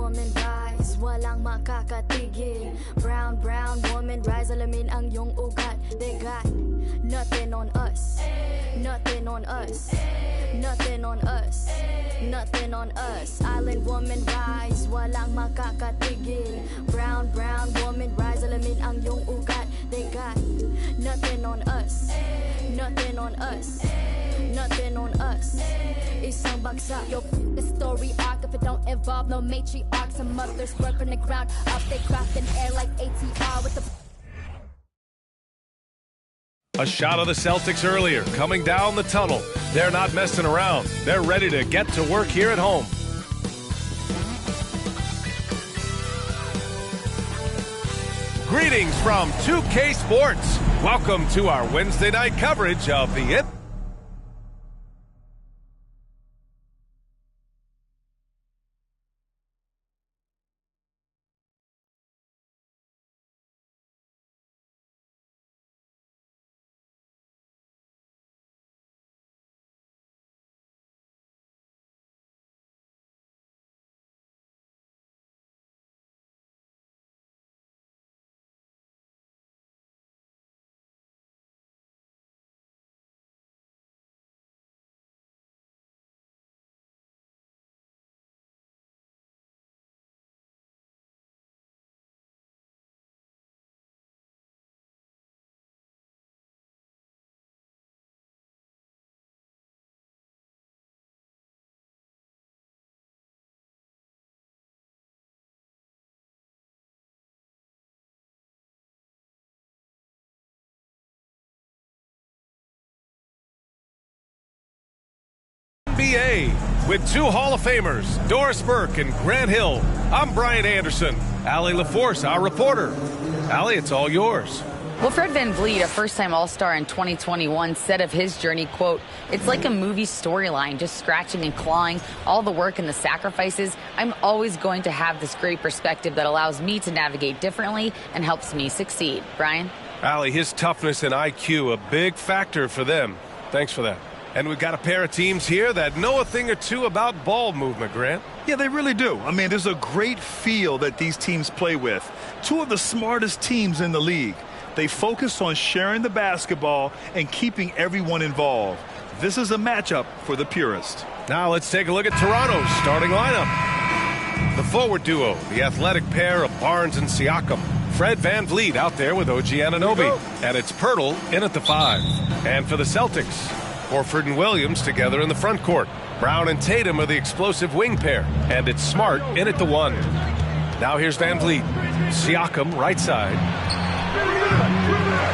woman rise, walang makakatigil. Brown, brown woman rise, alamin ang iyong ugat. They got nothing on us, nothing on us, nothing on us, nothing on us. Island woman rise, walang makakatigil. Brown, brown woman rise, alamin ang iyong ugat. They got nothing on us, nothing on us, nothing on us. Isang bagsak. Yo, the story arc if it don't involve no matriarch. Some mothers work on the ground up, they craft in air like ATR with the. A shot of the Celtics earlier, coming down the tunnel. They're not messing around. They're ready to get to work here at home. Greetings from 2K Sports. Welcome to our Wednesday night coverage of the NBA with two Hall of Famers, Doris Burke and Grant Hill. I'm Brian Anderson. Allie LaForce, our reporter. Allie, it's all yours. Well, Fred VanVleet, a first-time All-Star in 2021, said of his journey, quote, "It's like a movie storyline, just scratching and clawing, all the work and the sacrifices. I'm always going to have this great perspective that allows me to navigate differently and helps me succeed." Brian? Allie, his toughness and IQ, a big factor for them. Thanks for that. And we've got a pair of teams here that know a thing or two about ball movement, Grant. Yeah, they really do. I mean, there's a great feel that these teams play with. Two of the smartest teams in the league. They focus on sharing the basketball and keeping everyone involved. This is a matchup for the purist. Now let's take a look at Toronto's starting lineup. The forward duo, the athletic pair of Barnes and Siakam. Fred VanVleet out there with OG Anunoby. And it's Pirtle in at the 5. And for the Celtics, Horford and Williams together in the front court. Brown and Tatum are the explosive wing pair. And it's Smart in at the 1. Now here's VanVleet. Siakam right side.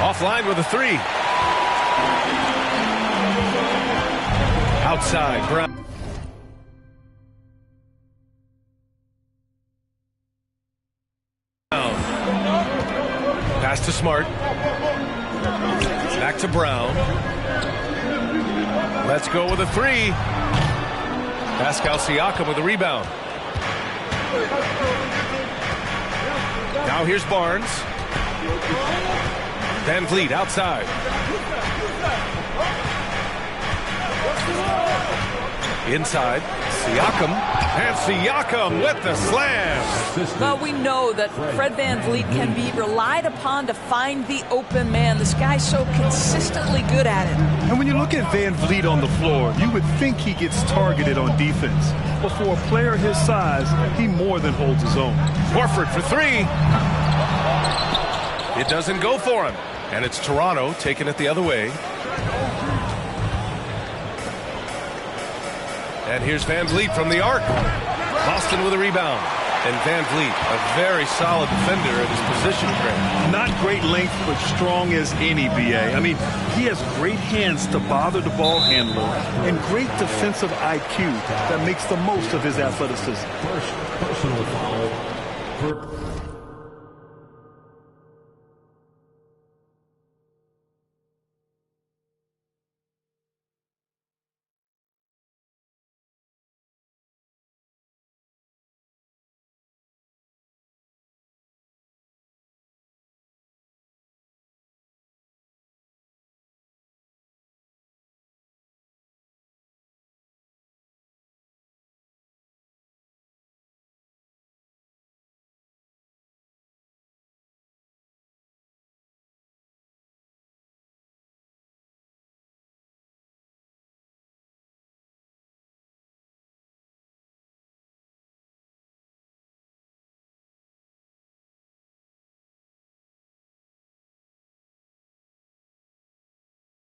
Offline with a 3. Outside, Brown. Pass to Smart. Back to Brown. Let's go with a 3. Pascal Siakam with a rebound. Now here's Barnes. VanVleet outside. Inside. Siakam. And Siakam with the slam. Well, we know that Fred VanVleet can be relied upon to find the open man. This guy's so consistently good at it. And when you look at VanVleet on the floor, you would think he gets targeted on defense. But for a player his size, he more than holds his own. Horford for 3. It doesn't go for him. And it's Toronto taking it the other way. And here's VanVleet from the arc. Boston with a rebound. And VanVleet, a very solid defender at his position, Grant. Not great length, but strong as any, B.A. I mean, he has great hands to bother the ball handler and great defensive IQ that makes the most of his athleticism. Personal foul.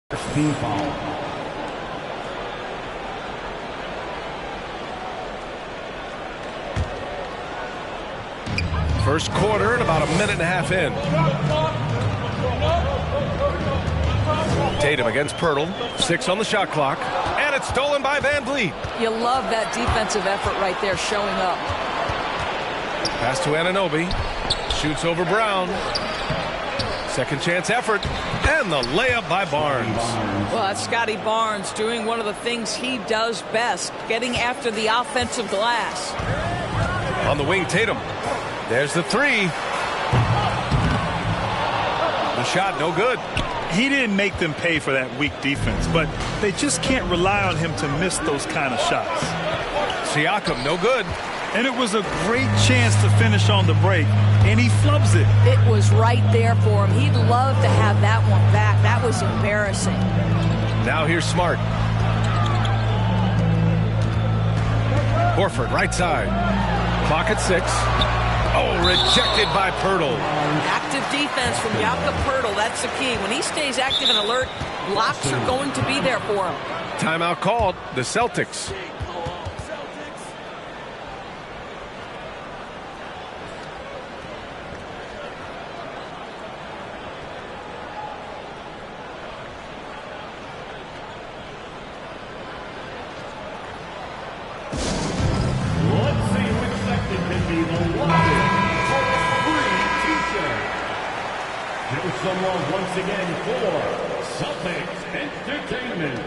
Team foul. First quarter and about a minute and a half in. Tatum against Pirtle. 6 on the shot clock. And it's stolen by Van Vliet. You love that defensive effort right there showing up. Pass to Anunoby. Shoots over Brown. Second chance effort. And the layup by Barnes. Well, that's Scotty Barnes doing one of the things he does best, getting after the offensive glass. On the wing, Tatum. There's the three. The shot, no good. He didn't make them pay for that weak defense, but they just can't rely on him to miss those kind of shots. Siakam, no good. And it was a great chance to finish on the break, and he flubs it. It was right there for him. He'd love to have that one back. That was embarrassing. Now here's Smart. Horford, right side. Clock at 6. Oh, rejected by Pirtle. Active defense from Jakob Pirtle. That's the key. When he stays active and alert, blocks are going to be there for him. Timeout called. The Celtics. Someone once again for Celtics Entertainment.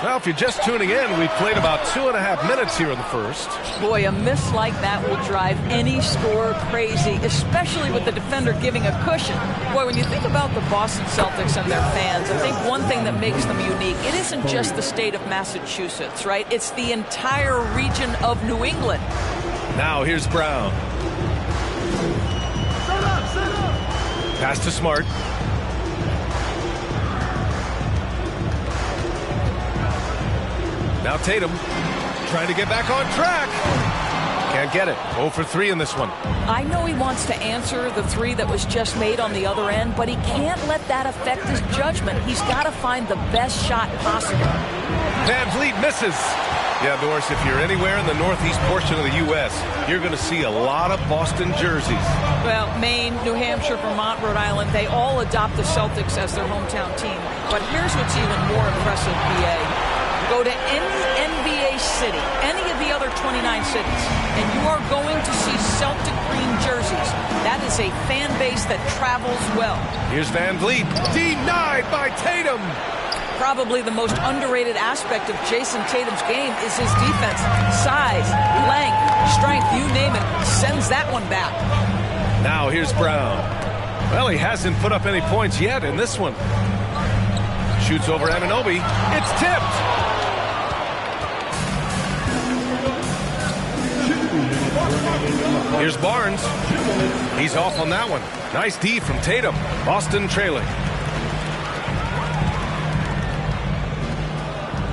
Well, if you're just tuning in, we played about 2.5 minutes here in the first. Boy, a miss like that will drive any scorer crazy, especially with the defender giving a cushion. Boy, when you think about the Boston Celtics and their fans, I think one thing that makes them unique, it isn't just the state of Massachusetts, right? It's the entire region of New England. Now here's Brown. Pass to Smart. Now Tatum trying to get back on track. Can't get it. 0 for 3 in this one. I know he wants to answer the three that was just made on the other end, but he can't let that affect his judgment. He's got to find the best shot possible. Van Vliet misses. Yeah, Doris, if you're anywhere in the northeast portion of the U.S., you're going to see a lot of Boston jerseys. Well, Maine, New Hampshire, Vermont, Rhode Island, they all adopt the Celtics as their hometown team. But here's what's even more impressive, BA. Go to any NBA city, any of the other 29 cities, and you are going to see Celtic green jerseys. That is a fan base that travels well. Here's Van Vliet, denied by Tatum. Probably the most underrated aspect of Jason Tatum's game is his defense. Size, length, strength, you name it, sends that one back. Now here's Brown. Well, he hasn't put up any points yet in this one. Shoots over Anunoby. It's tipped. Here's Barnes. He's off on that one. Nice D from Tatum. Boston trailing.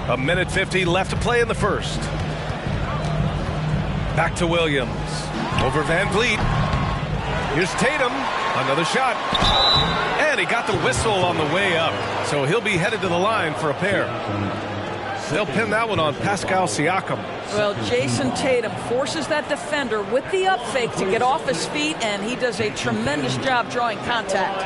1:50 left to play in the first. Back to Williams. Over Van Vliet. Here's Tatum. Another shot. And he got the whistle on the way up. So he'll be headed to the line for a pair. They'll pin that one on Pascal Siakam. Well, Jason Tatum forces that defender with the up fake to get off his feet, and he does a tremendous job drawing contact.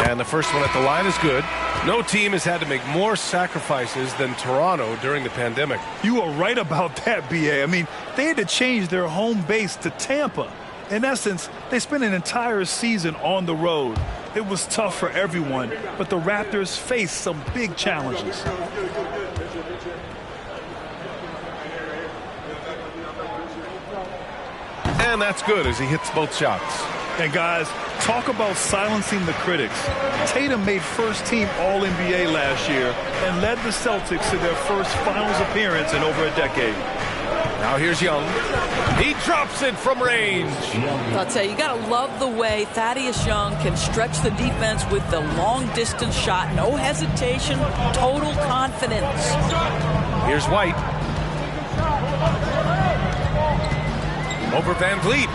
And the first one at the line is good. No team has had to make more sacrifices than Toronto during the pandemic. You are right about that, BA. I mean, they had to change their home base to Tampa. In essence, they spent an entire season on the road. It was tough for everyone, but the Raptors faced some big challenges. And that's good as he hits both shots. And guys, Talk about silencing the critics. Tatum made first-team All-NBA last year and led the Celtics to their first finals appearance in over a decade. Now here's Young. He drops it from range. I'll tell you, you got to love the way Thaddeus Young can stretch the defense with the long-distance shot. No hesitation, total confidence. Here's White. Over Van Vliet.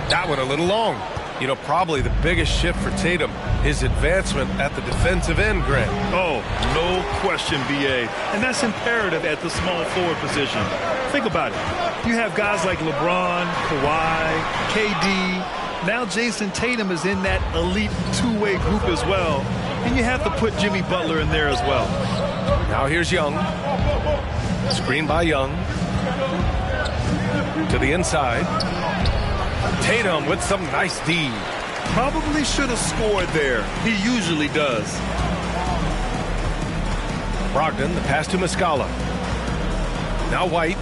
That one a little long. You know, probably the biggest shift for Tatum, his advancement at the defensive end, Grant. Oh, no question, B.A. And that's imperative at the small forward position. Think about it. You have guys like LeBron, Kawhi, KD. Now Jason Tatum is in that elite two-way group as well. And you have to put Jimmy Butler in there as well. Now here's Young. Screen by Young. To the inside. Tatum with some nice D. Probably should have scored there. He usually does. Brogdon, the pass to Muscala. Now White.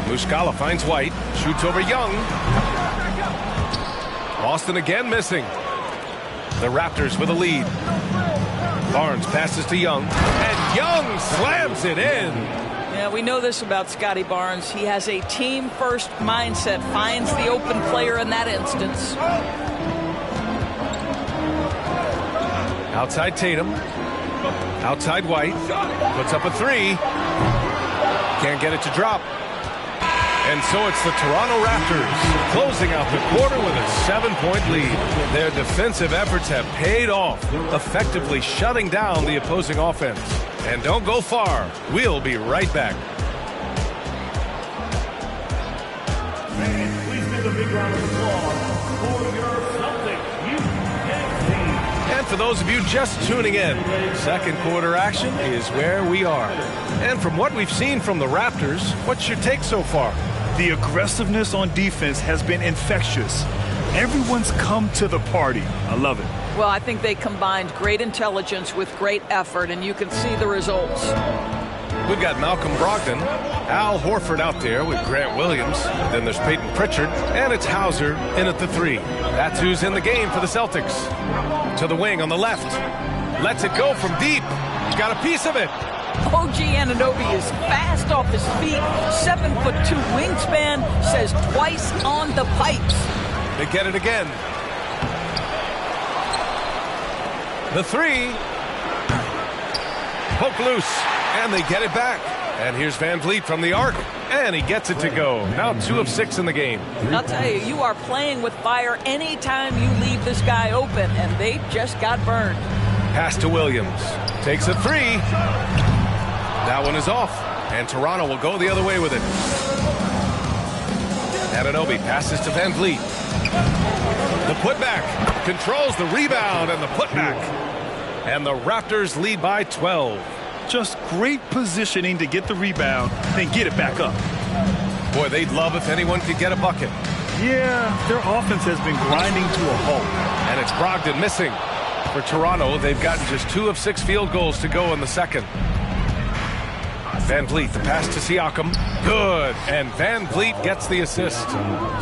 Muscala finds White. Shoots over Young. Boston again missing. The Raptors with a lead. Barnes passes to Young. And Young slams it in. Yeah, we know this about Scotty Barnes. He has a team-first mindset, finds the open player in that instance. Outside Tatum. Outside White. Puts up a three. Can't get it to drop. And so it's the Toronto Raptors closing out the quarter with a 7-point lead. Their defensive efforts have paid off, effectively shutting down the opposing offense. And don't go far. We'll be right back. Please give a big round of applause for your Celtics youth team. And for those of you just tuning in, second quarter action is where we are. And from what we've seen from the Raptors, what's your take so far? The aggressiveness on defense has been infectious. Everyone's come to the party. I love it. Well, I think they combined great intelligence with great effort, and you can see the results. We've got Malcolm Brogdon, Al Horford out there with Grant Williams. Then there's Peyton Pritchard, and it's Hauser in at the 3. That's who's in the game for the Celtics. To the wing on the left. Lets it go from deep. Got a piece of it. OG Anunoby is fast off his feet. 7'2" wingspan, says twice on the pipes. They get it again. The 3. Poke loose. And they get it back. And here's Van Vliet from the arc. And he gets it to go. Now 2 of 6 in the game. I'll tell you, you are playing with fire anytime you leave this guy open. And they just got burned. Pass to Williams. Takes a 3. That one is off. And Toronto will go the other way with it. Anunoby passes to Van Vliet. The putback. Controls the rebound and the putback. And the Raptors lead by 12. Just great positioning to get the rebound, then get it back up. Boy, they'd love if anyone could get a bucket. Yeah, their offense has been grinding to a halt. And it's Brogdon missing. For Toronto, they've gotten just 2 of 6 field goals to go in the second. Van Vliet, the pass to Siakam. Good. And Van Vliet gets the assist.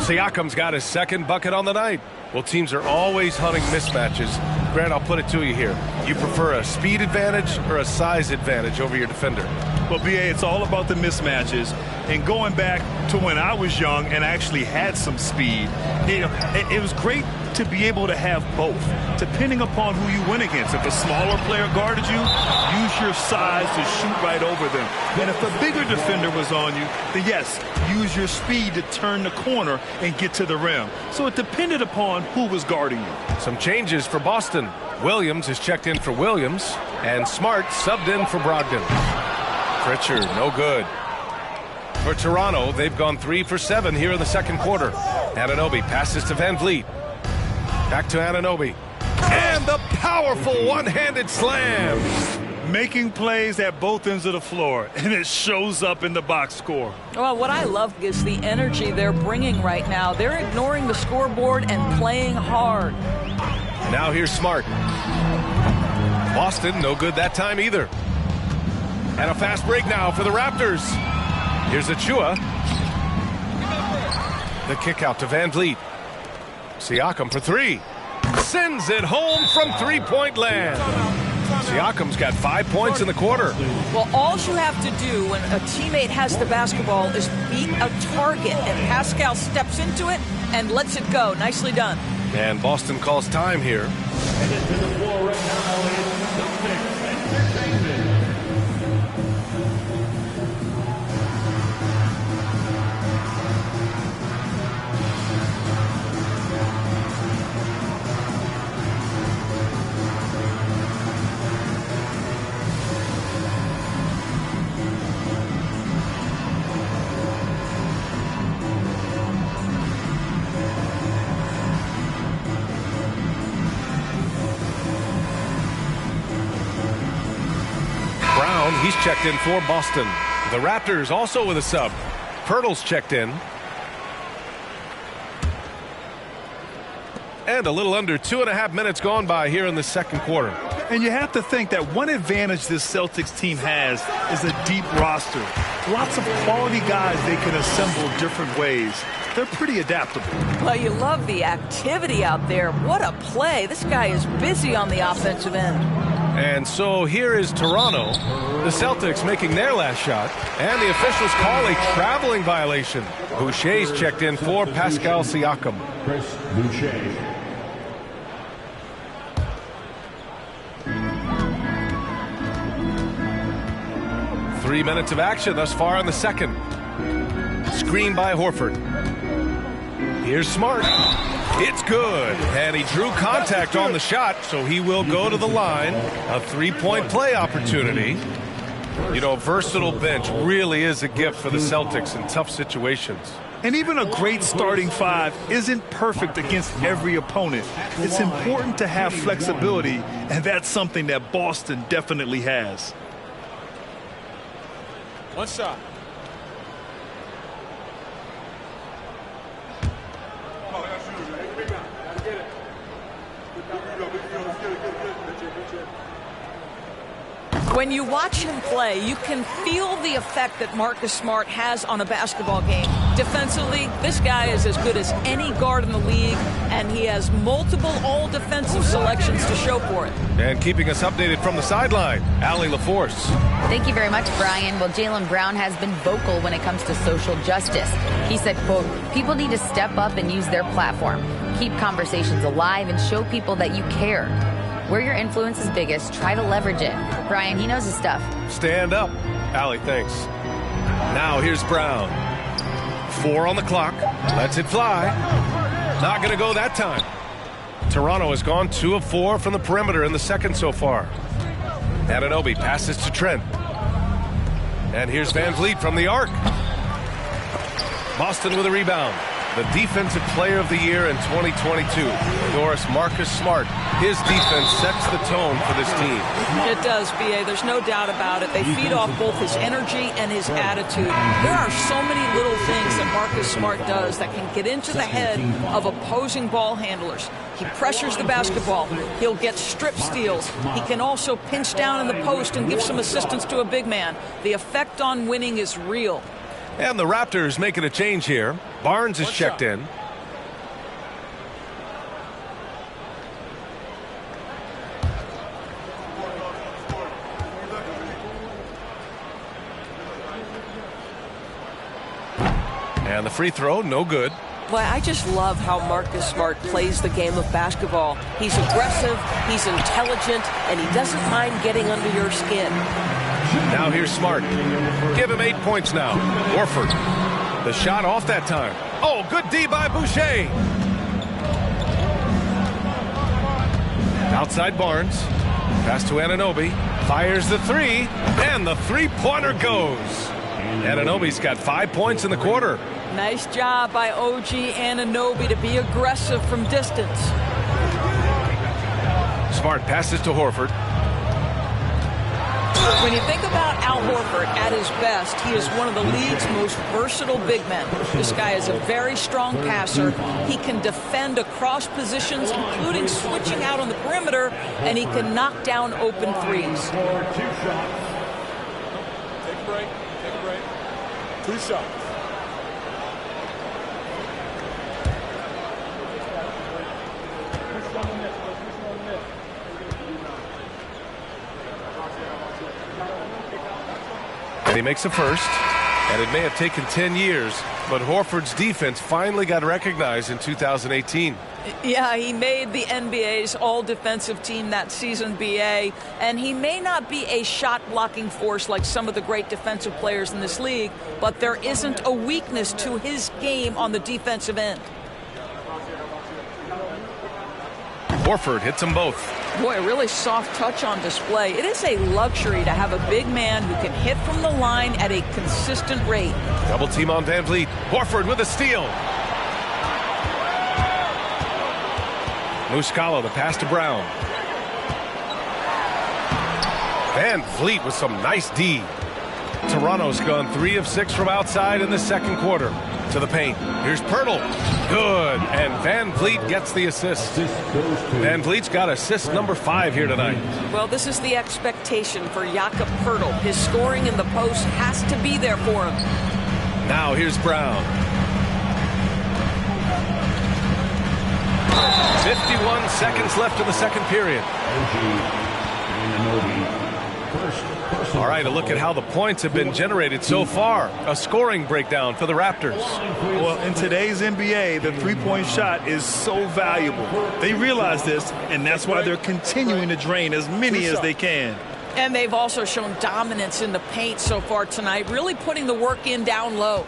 Siakam's got his second bucket on the night. Well, teams are always hunting mismatches. Grant, I'll put it to you here. You prefer a speed advantage or a size advantage over your defender? Well, B.A., it's all about the mismatches. And going back to when I was young and actually had some speed, it was great to be able to have both, depending upon who you went against. If a smaller player guarded you, use your size to shoot right over them. And if a bigger defender was on you, then yes, use your speed to turn the corner and get to the rim. So it depended upon who was guarding you. Some changes for Boston. Williams is checked in for Williams, and Smart subbed in for Brogdon. Pritchard, no good. For Toronto, they've gone 3 for 7 here in the second quarter. Anunoby passes to Van Vliet. Back to Anunoby. And the powerful one-handed slam. Making plays at both ends of the floor, and it shows up in the box score. Well, what I love is the energy they're bringing right now. They're ignoring the scoreboard and playing hard. Now here's Smart. Boston, no good that time either. And a fast break now for the Raptors. Here's Achua. The kick out to Van Vliet. Siakam for three. Sends it home from three-point land. Siakam's got 5 points in the quarter. Well, all you have to do when a teammate has the basketball is beat a target, and Pascal steps into it and lets it go. Nicely done. And Boston calls time here. Headed to the floor right now is Celtics Entertainment. He's checked in for Boston. The Raptors also with a sub. Pirtle's checked in. And a little under 2.5 minutes gone by here in the second quarter. And you have to think that one advantage this Celtics team has is a deep roster. Lots of quality guys they can assemble different ways. They're pretty adaptable. Well, you love the activity out there. What a play. This guy is busy on the offensive end. And so here is Toronto. The Celtics making their last shot. And the officials call a traveling violation. Boucher's checked in for Pascal Siakam. Chris Boucher. Three minutes of action thus far in the second. Screen by Horford. Here's Smart. It's good. And he drew contact on the shot, so he will go to the line. A three-point play opportunity. You know, versatile bench really is a gift for the Celtics in tough situations. And even a great starting five isn't perfect against every opponent. It's important to have flexibility, and that's something that Boston definitely has. One shot. When you watch him play, you can feel the effect that Marcus Smart has on a basketball game. Defensively, this guy is as good as any guard in the league, and he has multiple all-defensive selections to show for it. And keeping us updated from the sideline, Allie LaForce. Thank you very much, Brian. Well, Jaylen Brown has been vocal when it comes to social justice. He said, quote, "People need to step up and use their platform. Keep conversations alive and show people that you care. Where your influence is biggest, try to leverage it." Brian, he knows his stuff. Stand up. Allie, thanks. Now here's Brown. 4 on the clock. Lets it fly. Not going to go that time. Toronto has gone 2 of 4 from the perimeter in the second so far. Anunoby passes to Trent. And here's Van Vliet from the arc. Boston with a rebound. The defensive player of the year in 2022, Doris Marcus Smart. His defense sets the tone for this team. It does, B.A. There's no doubt about it. They feed off both his energy and his attitude. There are so many little things that Marcus Smart does that can get into the head of opposing ball handlers. He pressures the basketball. He'll get strip steals. He can also pinch down in the post and give some assistance to a big man. The effect on winning is real. And the Raptors making a change here. Barnes is checked in. And the free throw, no good. Boy, I just love how Marcus Smart plays the game of basketball. He's aggressive, he's intelligent, and he doesn't mind getting under your skin. Now here's Smart. Give him 8 points now. Horford. The shot off that time. Oh, good D by Boucher. Outside Barnes. Pass to Anunoby. Fires the three. And the three-pointer goes. Anunoby's got 5 points in the quarter. Nice job by OG Anunoby to be aggressive from distance. Smart passes to Horford. When you think about Al Horford at his best, he is one of the league's most versatile big men. This guy is a very strong passer. He can defend across positions, including switching out on the perimeter, and he can knock down open threes. Take a break. 2 shots. And he makes a first. And it may have taken 10 years, but Horford's defense finally got recognized in 2018. Yeah, he made the NBA's all-defensive team that season, BA, and he may not be a shot-blocking force like some of the great defensive players in this league, but there isn't a weakness to his game on the defensive end. Horford hits them both. Boy, a really soft touch on display. It is a luxury to have a big man who can hit from the line at a consistent rate. Double team on Van Vliet. Horford with a steal. Muscala, the pass to Brown. Van Vliet with some nice D. Toronto's gone 3 of 6 from outside in the second quarter. To the paint. Here's Pirtle. Good. And Van Vliet gets the assist. Van Vliet's got assist number 5 here tonight. Well, this is the expectation for Jakob Pirtle. His scoring in the post has to be there for him. Now here's Brown. 51 seconds left in the second period. All right, a look at how the points have been generated so far. A scoring breakdown for the Raptors. Well, in today's NBA, the three-point shot is so valuable. They realize this, and that's why they're continuing to drain as many as they can. And they've also shown dominance in the paint so far tonight, really putting the work in down low.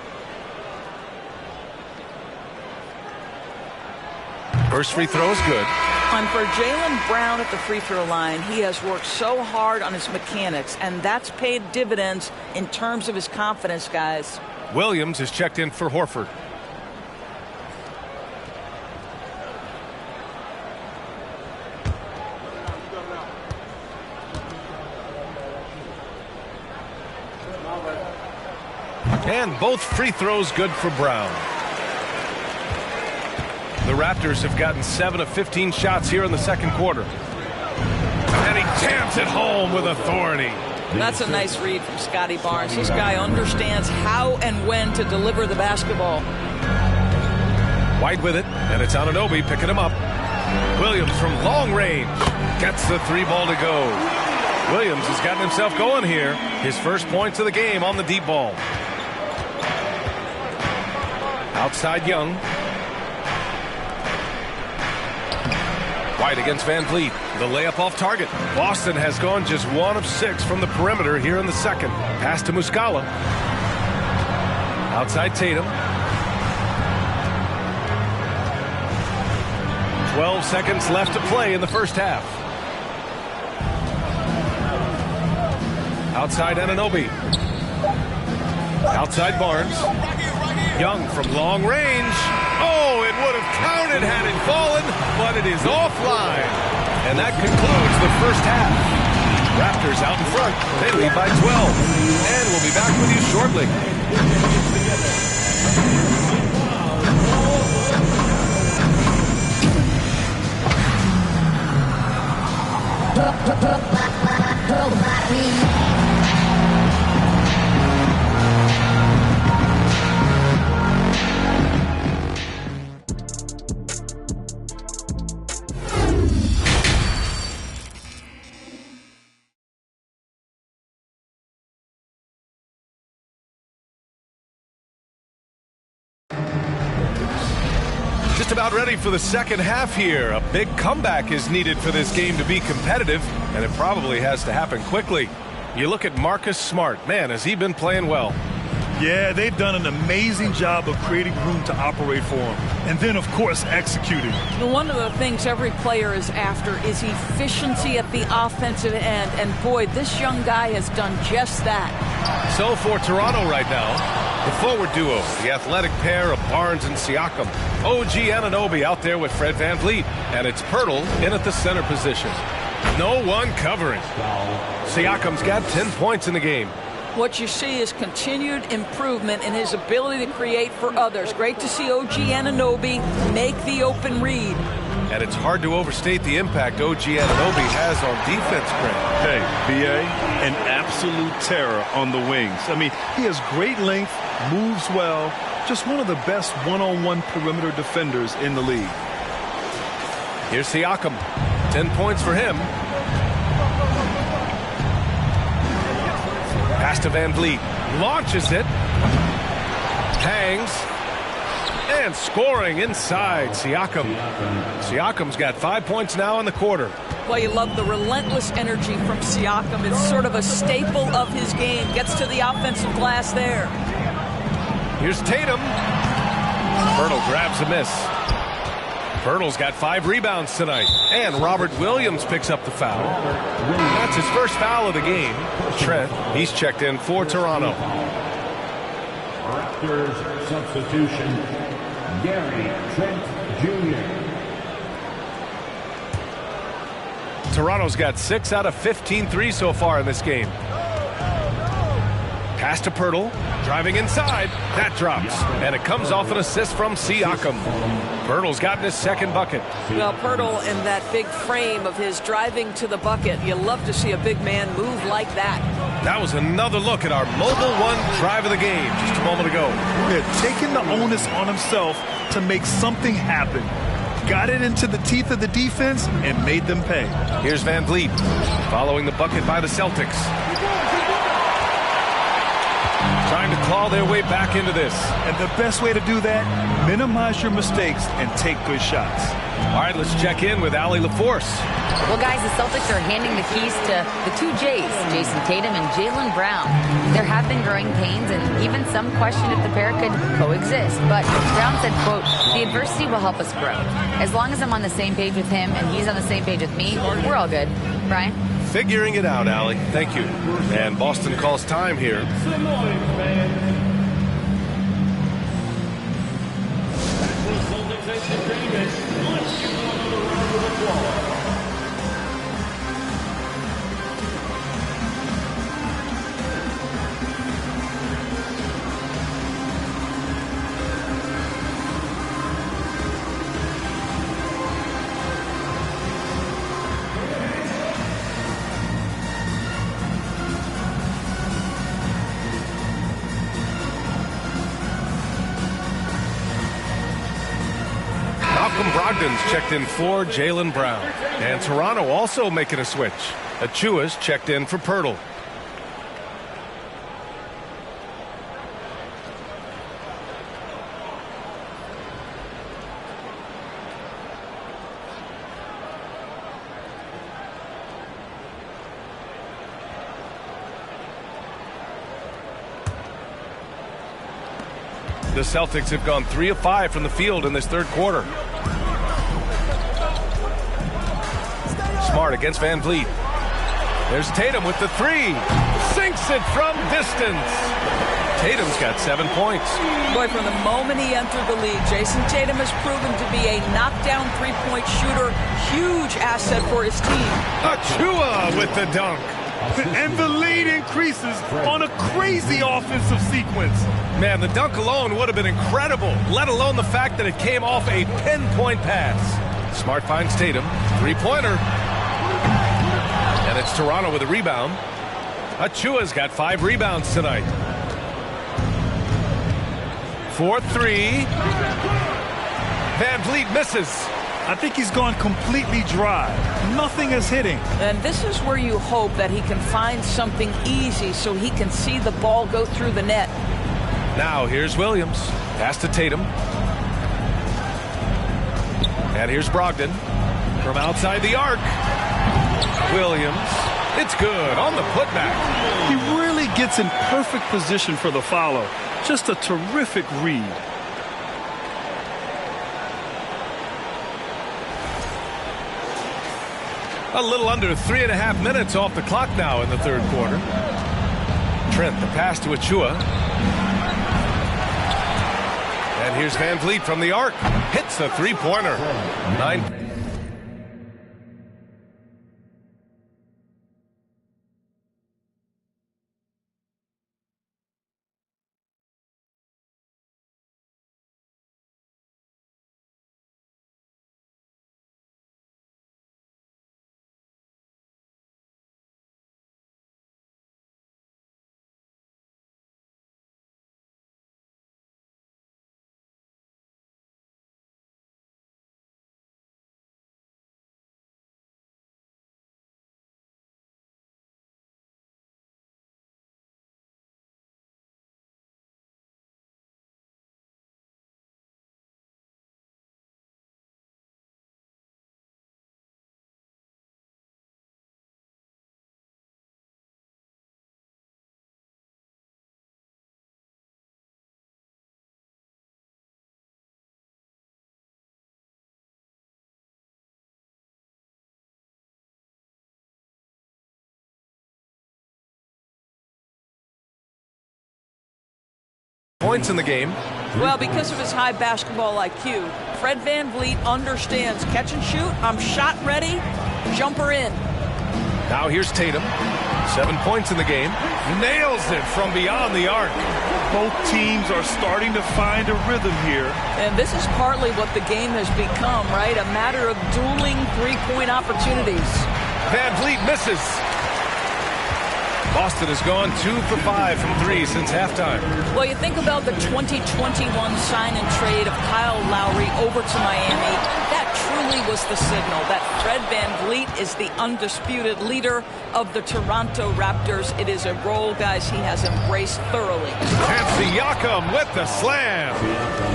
First free throw is good. And for Jaylen Brown at the free throw line, he has worked so hard on his mechanics, and that's paid dividends in terms of his confidence, guys. Williams is checked in for Horford. And both free throws good for Brown. The Raptors have gotten 7 of 15 shots here in the second quarter. And he jams it home with authority. That's a nice read from Scotty Barnes. This guy understands how and when to deliver the basketball. White with it, and it's Anunoby picking him up. Williams from long range gets the 3-ball to go. Williams has gotten himself going here. His first points of the game on the deep ball. Outside Young. White against Van Vliet. The layup off target. Boston has gone just 1 of 6 from the perimeter here in the second. Pass to Muscala. Outside Tatum. 12 seconds left to play in the first half. Outside Anunoby. Outside Barnes. Young from long range. Oh, it would have counted had it fallen, but it is offline. And that concludes the first half. Raptors out in front. They lead by 12. And we'll be back with you shortly. Just about ready for the second half here. A big comeback is needed for this game to be competitive, and it probably has to happen quickly. You look at Marcus Smart. Man, has he been playing well? Yeah, they've done an amazing job of creating room to operate for him. And then, of course, executing. One of the things every player is after is efficiency at the offensive end. And, boy, this young guy has done just that. So for Toronto right now, the forward duo, the athletic pair of Barnes and Siakam. OG Anunoby out there with Fred Van Vliet. And it's Pirtle in at the center position. No one covering. Siakam's got 10 points in the game. What you see is continued improvement in his ability to create for others. Great to see OG Anunoby make the open read. And it's hard to overstate the impact OG Anunoby has on defense, Grant. Hey, B.A., an absolute terror on the wings. I mean, he has great length, moves well, just one of the best one-on-one perimeter defenders in the league. Here's Siakam. 10 points for him. Pass Pass to Van Vliet. Launches it. Hangs. And scoring inside Siakam. Siakam's got 5 points now in the quarter. Well, you love the relentless energy from Siakam. It's sort of a staple of his game. Gets to the offensive glass there. Here's Tatum. Pirtle grabs a miss. Pirtle's got 5 rebounds tonight. And Robert Williams picks up the foul. That's his first foul of the game. Trent, he's checked in for Toronto. Raptors substitution, Gary Trent Jr. Toronto's got 6 out of 15 threes so far in this game. Pass to Pirtle, driving inside. That drops, and it comes off an assist from Siakam. Pirtle's gotten his second bucket. Well, Pirtle in that big frame of his driving to the bucket. You love to see a big man move like that. That was another look at our Mobile One drive of the game just a moment ago. Yeah, taking the onus on himself to make something happen. Got it into the teeth of the defense and made them pay. Here's Van Vliet, following the bucket by the Celtics. Trying to claw their way back into this. And the best way to do that, minimize your mistakes and take good shots. All right, let's check in with Allie LaForce. Well, guys, the Celtics are handing the keys to the 2 J's, Jason Tatum and Jaylen Brown. There have been growing pains, and even some question if the pair could coexist. But Brown said, quote, "The adversity will help us grow. As long as I'm on the same page with him and he's on the same page with me, we're all good." Brian? Figuring it out, Allie. Thank you. And Boston calls time here. Brogdon's checked in for Jaylen Brown. And Toronto also making a switch. Achua's checked in for Pirtle. The Celtics have gone 3 of 5 from the field in this third quarter. Smart against Van Vliet. There's Tatum with the 3. Sinks it from distance. Tatum's got 7 points. Boy, from the moment he entered the league, Jason Tatum has proven to be a knockdown three-point shooter. Huge asset for his team. Achua with the dunk. And the lead increases on a crazy offensive sequence. Man, the dunk alone would have been incredible, let alone the fact that it came off a pinpoint pass. Smart finds Tatum. 3-pointer. And it's Toronto with a rebound. Achua's got 5 rebounds tonight. 4-3. Van Vliet misses. I think he's gone completely dry. Nothing is hitting. And this is where you hope that he can find something easy so he can see the ball go through the net. Now here's Williams. Pass to Tatum. And here's Brogdon from outside the arc. Williams. It's good on the putback. He really gets in perfect position for the follow. Just a terrific read. A little under 3.5 minutes off the clock now in the third quarter. Trent, the pass to Achua. And here's Van Vliet from the arc. Hits the 3-pointer. 9. points in the game. Well, because of his high basketball IQ, Fred VanVleet understands catch and shoot. I'm shot ready. Jumper in. Now here's Tatum. 7 points in the game. Nails it from beyond the arc. Both teams are starting to find a rhythm here. And this is partly what the game has become, right? A matter of dueling three-point opportunities. VanVleet misses. Boston has gone 2 for 5 from 3 since halftime. Well, you think about the 2021 sign and trade of Kyle Lowry over to Miami. That truly was the signal that Fred VanVleet is the undisputed leader of the Toronto Raptors. It is a role, guys, he has embraced thoroughly. And Siakam with the slam.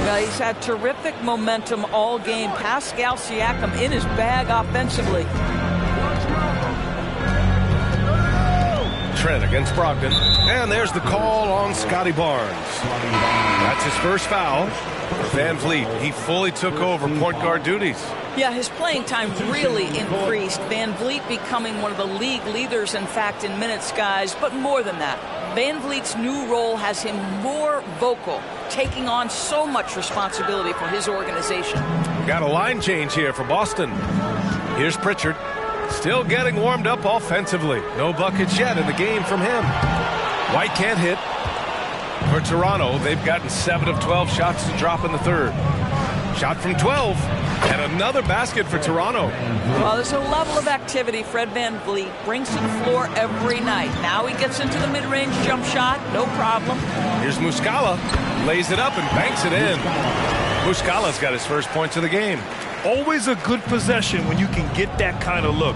Well, he's had terrific momentum all game. Pascal Siakam in his bag offensively. Trent against Brogdon. And there's the call on Scotty Barnes. That's his first foul for VanVleet. He fully took over point guard duties. Yeah, his playing time really increased. VanVleet becoming one of the league leaders, in fact, in minutes, guys. But more than that, VanVleet's new role has him more vocal, taking on so much responsibility for his organization. We got a line change here for Boston. Here's Pritchard. Still getting warmed up offensively. No buckets yet in the game from him. White can't hit. For Toronto, they've gotten 7 of 12 shots to drop in the third. Shot from 12. And another basket for Toronto. Well, there's a level of activity Fred VanVleet brings to the floor every night. Now he gets into the mid-range jump shot. No problem. Here's Muscala. Lays it up and banks it in. Muscala's got his first points of the game. Always a good possession when you can get that kind of look.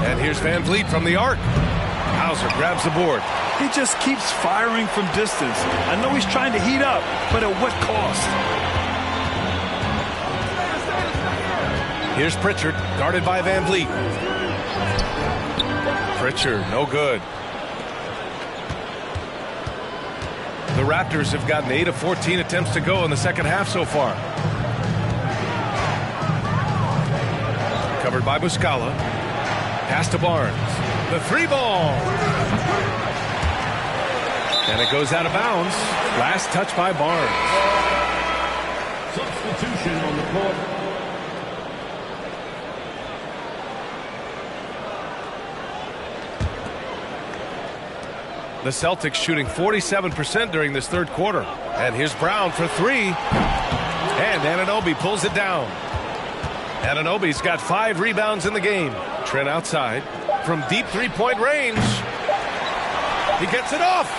And here's VanVleet from the arc. Hauser grabs the board. He just keeps firing from distance. I know he's trying to heat up, but at what cost? Here's Pritchard, guarded by VanVleet. Pritchard, no good. The Raptors have gotten 8 of 14 attempts to go in the second half so far. Covered by Muscala. Pass to Barnes. The 3-ball. And it goes out of bounds. Last touch by Barnes. Substitution on the court. The Celtics shooting 47% during this third quarter. And here's Brown for 3. And Anunoby pulls it down. Anunoby's got 5 rebounds in the game. Trent outside from deep three-point range. He gets it off.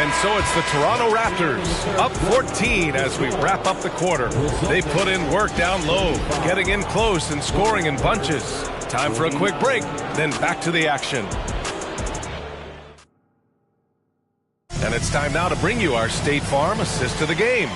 And so it's the Toronto Raptors up 14 as we wrap up the quarter. They put in work down low, getting in close and scoring in bunches. Time for a quick break, then back to the action. And it's time now to bring you our State Farm assist to the game.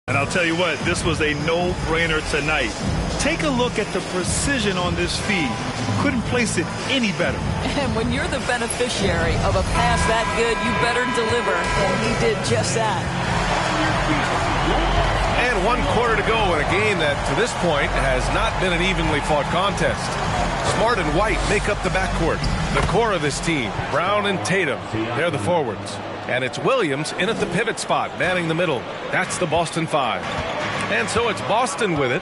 And I'll tell you what, this was a no-brainer tonight. Take a look at the precision on this feed. Couldn't place it any better. And when you're the beneficiary of a pass that good, you better deliver. And he did just that. And 1 quarter to go in a game that, to this point, has not been an evenly fought contest. Smart and White make up the backcourt. The core of this team, Brown and Tatum, they're the forwards. And it's Williams in at the pivot spot, manning the middle. That's the Boston 5. And so it's Boston with it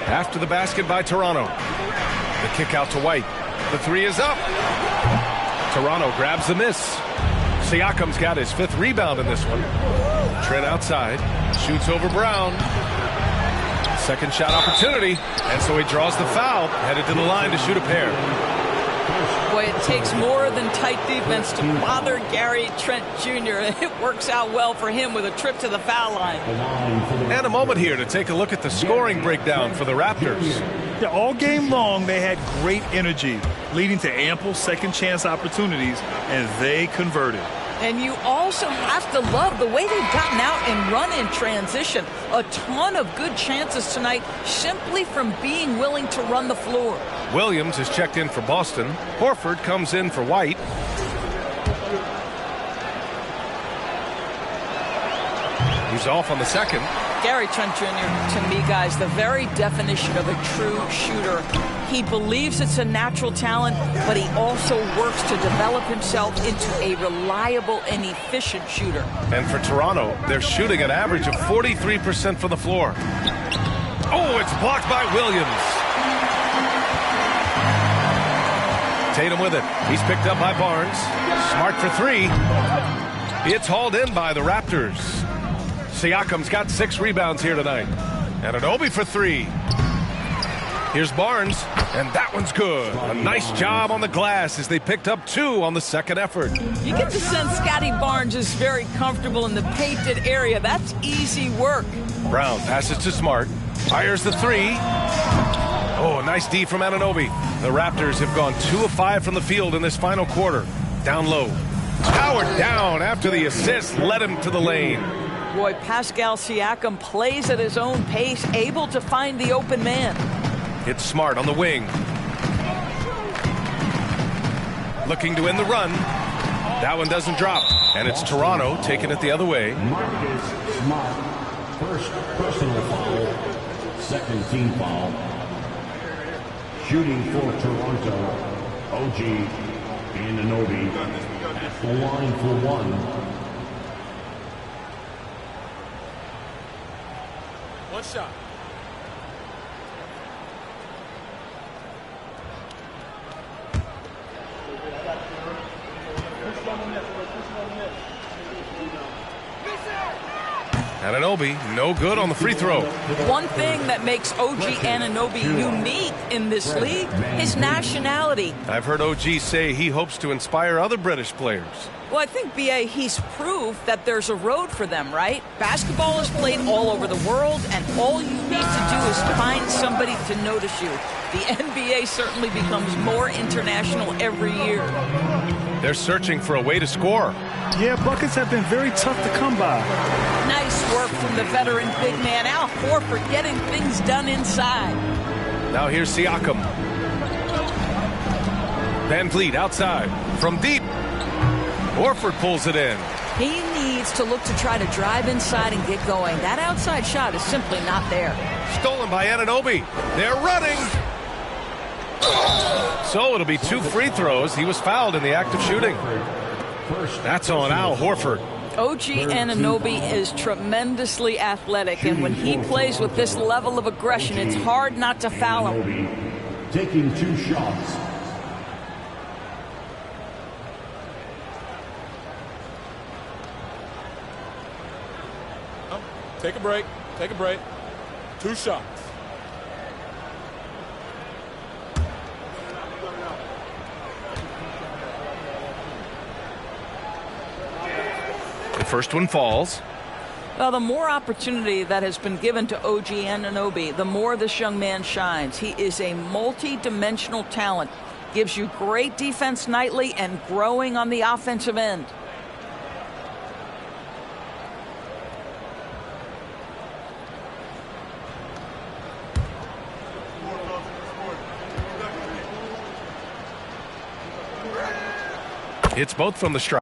after the basket by Toronto. The kick out to White. The 3 is up. Toronto grabs the miss. Siakam's got his 5th rebound in this one. Trent outside. Shoots over Brown. Second shot opportunity. And so he draws the foul. Headed to the line to shoot a pair. Boy, it takes more than tight defense to bother Gary Trent Jr. It works out well for him with a trip to the foul line. And a moment here to take a look at the scoring breakdown for the Raptors. Yeah, all game long, they had great energy, leading to ample second chance opportunities, and they converted. And you also have to love the way they've gotten out and run in transition. A ton of good chances tonight simply from being willing to run the floor. Williams is checked in for Boston. Horford comes in for White. He's off on the second. Gary Trent Jr., to me, guys, the very definition of a true shooter. He believes it's a natural talent, but he also works to develop himself into a reliable and efficient shooter. And for Toronto, they're shooting an average of 43% from the floor. Oh, it's blocked by Williams. Tatum with it. He's picked up by Barnes. Smart for 3. It's hauled in by the Raptors. Siakam's got 6 rebounds here tonight. And Anunoby for 3. Here's Barnes, and that one's good. A nice job on the glass as they picked up 2 on the second effort. You get the sense Scotty Barnes is very comfortable in the painted area. That's easy work. Brown passes to Smart. Fires the 3. Oh, a nice D from Anunoby. The Raptors have gone 2 of 5 from the field in this final quarter. Down low. Powered down after the assist led him to the lane. Boy, Pascal Siakam plays at his own pace, able to find the open man. It's Smart on the wing. Looking to end the run. That one doesn't drop. And it's Toronto taking it the other way. Marcus Smart, first personal foul, second team foul. Shooting for Toronto, OG Anunoby at the line for 1. One shot. Anunoby, no good on the free throw. One thing that makes OG Anunoby unique in this league, his nationality. I've heard OG say he hopes to inspire other British players. Well, I think, B.A., he's proved that there's a road for them, right? Basketball is played all over the world, and all you need to do is find somebody to notice you. The NBA certainly becomes more international every year. They're searching for a way to score. Yeah, buckets have been very tough to come by. Nice work from the veteran big man, Al Horford, getting things done inside. Now here's Siakam. Van Vliet outside. From deep. Horford pulls it in. He needs to look to try to drive inside and get going. That outside shot is simply not there. Stolen by Anunoby. They're running. So it'll be 2 free throws. He was fouled in the act of shooting. That's on Al Horford. OG Anunoby is tremendously athletic, and when he plays with this level of aggression, it's hard not to foul him. Taking 2 shots. Take a break. Take a break. 2 shots. The first one falls. Well, the more opportunity that has been given to OG Anunoby, the more this young man shines. He is a multi-dimensional talent. Gives you great defense nightly and growing on the offensive end. Hits both from the strike.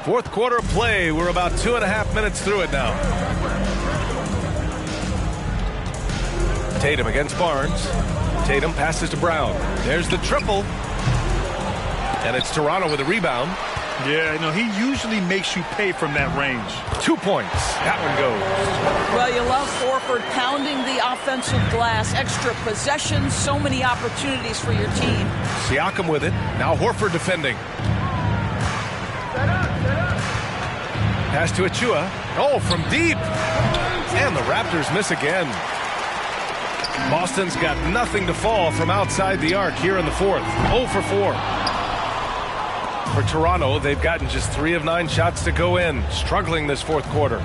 Fourth quarter play. We're about 2.5 minutes through it now. Tatum against Barnes. Tatum passes to Brown. There's the triple. And it's Toronto with a rebound. Yeah, he usually makes you pay from that range. 2 points. That one goes. Well, you love Horford pounding the offensive glass. Extra possessions, so many opportunities for your team. Siakam with it. Now Horford defending. Pass to Achua. Oh, from deep. And the Raptors miss again. Boston's got nothing to fall from outside the arc here in the fourth. 0 for 4. For Toronto, they've gotten just 3 of 9 shots to go in. Struggling this fourth quarter.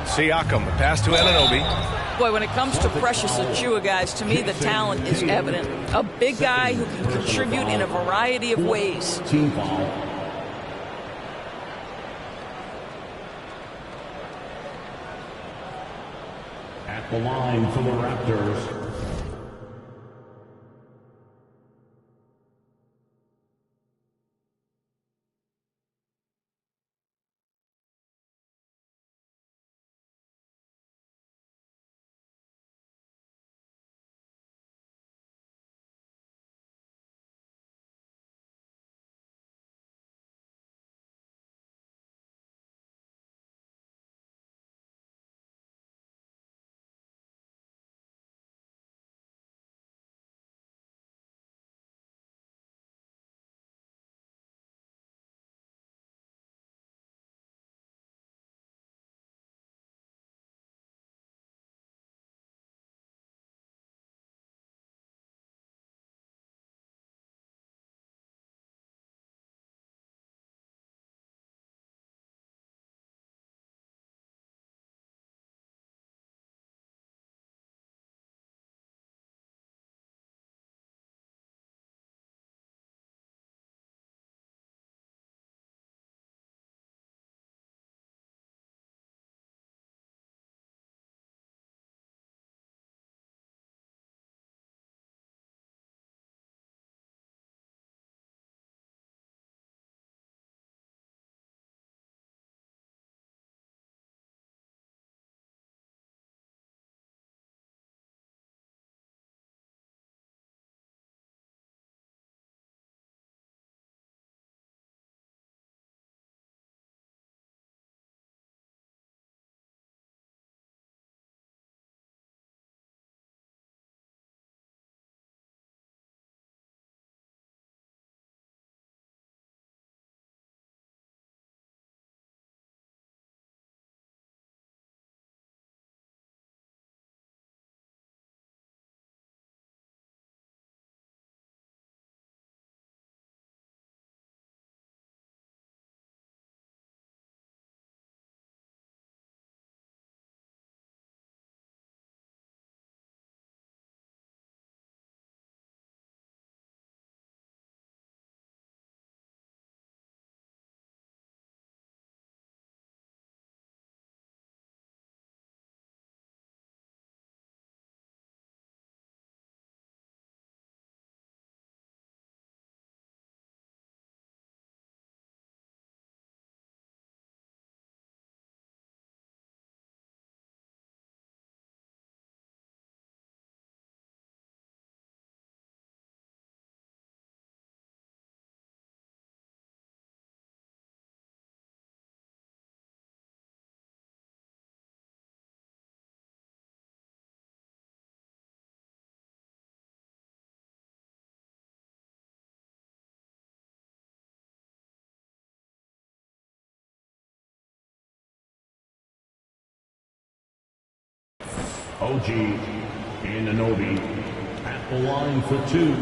Siakam, the pass to Anunoby. Boy, when it comes to Precious Achua, guys, to me the talent is evident. A big guy who can contribute in a variety of ways. Team foul. At the line for the Raptors, OG Anunoby at the line for 2.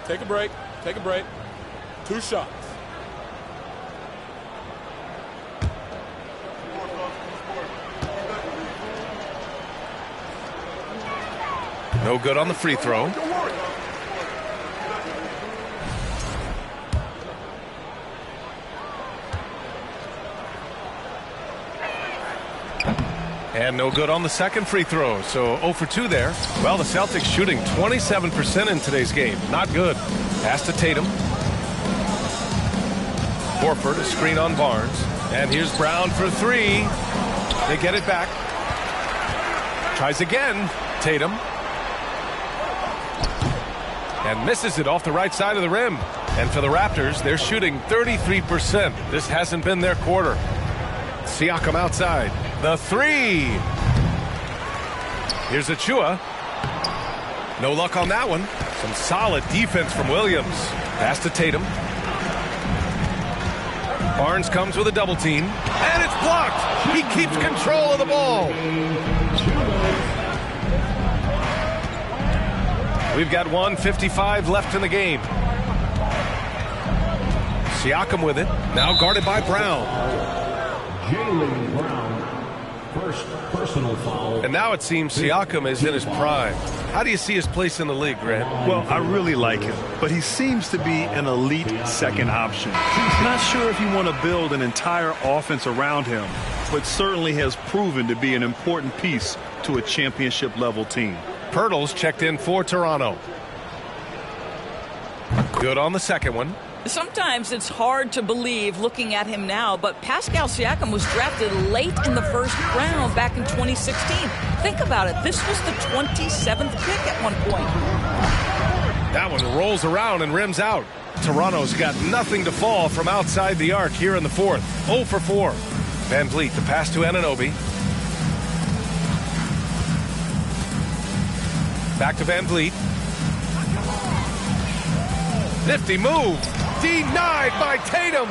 Take a break. Take a break. 2 shots. No good on the free throw. And no good on the second free throw. So 0 for 2 there. Well, the Celtics shooting 27% in today's game. Not good. Pass to Tatum. Horford, a screen on Barnes. And here's Brown for 3. They get it back. Tries again. Tatum. And misses it off the right side of the rim. And for the Raptors, they're shooting 33%. This hasn't been their quarter. Siakam outside. The 3. Here's Achua. No luck on that one. Some solid defense from Williams. Pass to Tatum. Barnes comes with a double team. And it's blocked. He keeps control of the ball. We've got 1:55 left in the game. Siakam with it. Now guarded by Brown. Jaylen Brown, first personal foul. And now it seems Siakam is in his prime. How do you see his place in the league, Grant? Well, I really like him, but he seems to be an elite second option. Not sure if you want to build an entire offense around him, but certainly has proven to be an important piece to a championship-level team. Pirtle's checked in for Toronto. Good on the second one. Sometimes it's hard to believe looking at him now, but Pascal Siakam was drafted late in the first round back in 2016. Think about it. This was the 27th pick at one point. That one rolls around and rims out. Toronto's got nothing to fall from outside the arc here in the fourth. 0 for 4. Van Vliet, the pass to Anunoby. Back to Van Vliet. Nifty move. Denied by Tatum.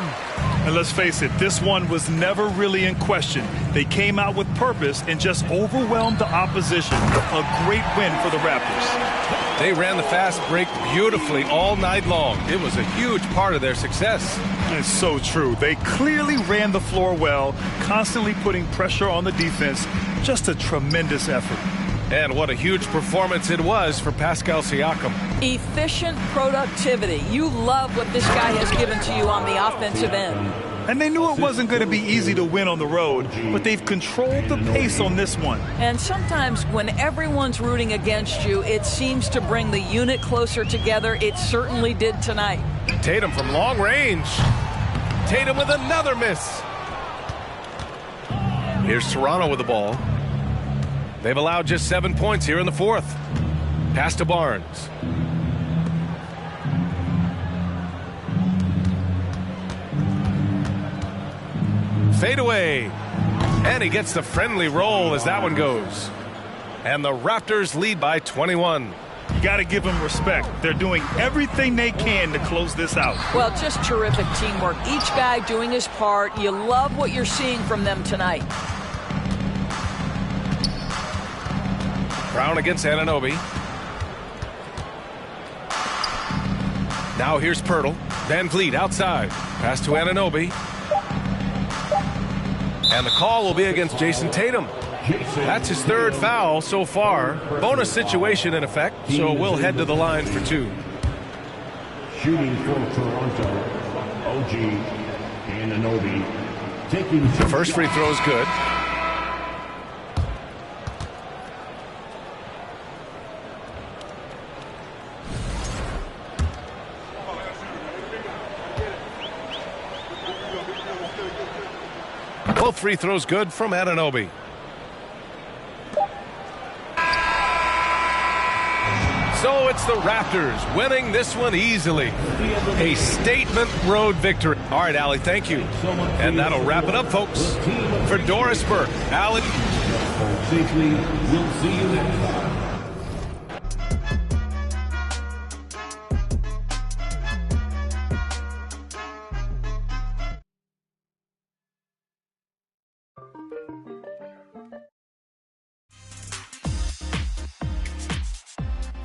And let's face it, this one was never really in question. They came out with purpose and just overwhelmed the opposition. A great win for the Raptors. They ran the fast break beautifully all night long. It was a huge part of their success. It's so true. They clearly ran the floor well, constantly putting pressure on the defense. Just a tremendous effort. And what a huge performance it was for Pascal Siakam. Efficient productivity. You love what this guy has given to you on the offensive end. And they knew it wasn't going to be easy to win on the road, but they've controlled the pace on this one. And sometimes when everyone's rooting against you, it seems to bring the unit closer together. It certainly did tonight. Tatum from long range. Tatum with another miss. Here's Toronto with the ball. They've allowed just 7 points here in the fourth. Pass to Barnes. Fade away. And he gets the friendly roll as that one goes. And the Raptors lead by 21. You got to give them respect. They're doing everything they can to close this out. Well, just terrific teamwork. Each guy doing his part. You love what you're seeing from them tonight. Brown against Anunoby. Now here's Pirtle. Van Vliet outside. Pass to Anunoby. And the call will be against Jason Tatum. That's his third foul so far. Bonus situation in effect, so we'll head to the line for 2. Shooting for Toronto, OG Anunoby. Taking The first free throw is good. Both free throws good from Anunoby. So it's the Raptors winning this one easily. A statement road victory. All right, Allie, thank you. And that'll wrap it up, folks. For Doris Burke, Allie. We'll see you next time.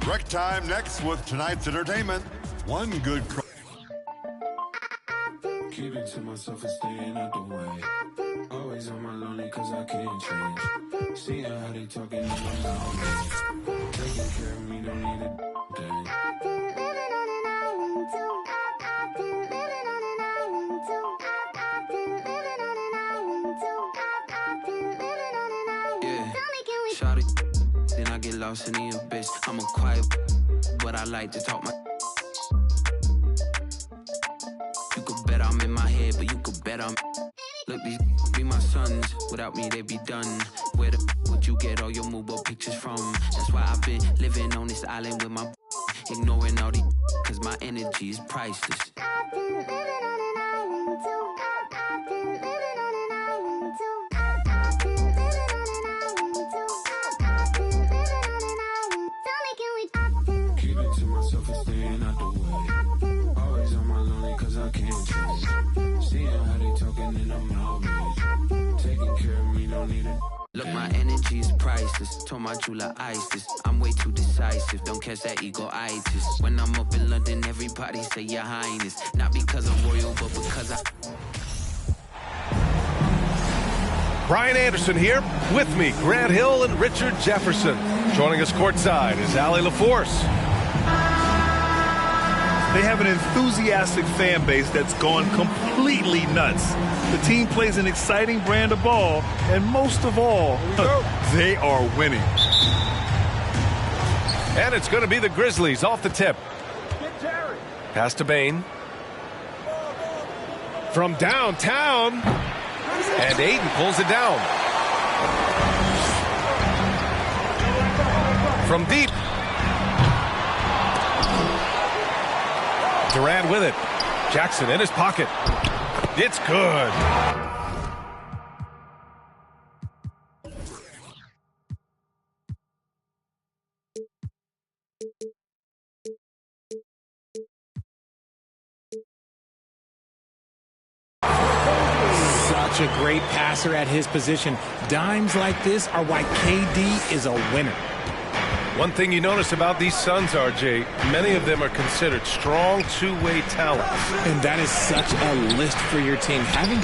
Break time next with tonight's entertainment. One good keep it to myself and staying out the way. Always on my lonely cause I can't change. Seeing how they talking in my mouth. Taking care of me, don't need a thing. Yeah, shawty, then I get lost in the abyss. I'm a quiet, but I like to talk my. You could bet I'm in my head, but you could bet I'm. Look, these be my sons. Without me, they be done. Where the would you get all your mobile pictures from? That's why I've been living on this island with my. Ignoring all the. Cause my energy is priceless. Keep it to myself and staying out the way. Always on my lonely cause I can't change. Seeing how they talking in my mouth. Taking care of me, don't need it. Look, my energy is priceless. Told my jeweler ISIS. I'm way too decisive. Don't catch that ego-itis. When I'm up in London, everybody say your highness. Not because I'm royal, but because I. Brian Anderson here. With me, Grant Hill and Richard Jefferson. Joining us courtside is Allie LaForce. They have an enthusiastic fan base that's gone completely nuts. The team plays an exciting brand of ball, and most of all, they are winning. And it's going to be the Grizzlies off the tip. Pass to Bain. From downtown. And Aiden pulls it down. From deep. Durant with it. Jackson in his pocket. It's good. Such a great passer at his position. Dimes like this are why KD is a winner. One thing you notice about these Suns, RJ, many of them are considered strong two-way talents. And that is such a list for your team. Having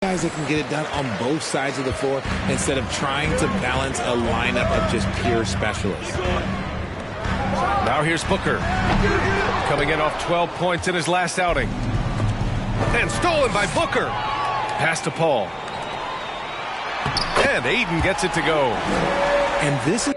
guys that can get it done on both sides of the floor instead of trying to balance a lineup of just pure specialists. Now here's Booker. Coming in off 12 points in his last outing. And stolen by Booker. Pass to Paul. And Aiden gets it to go. And this is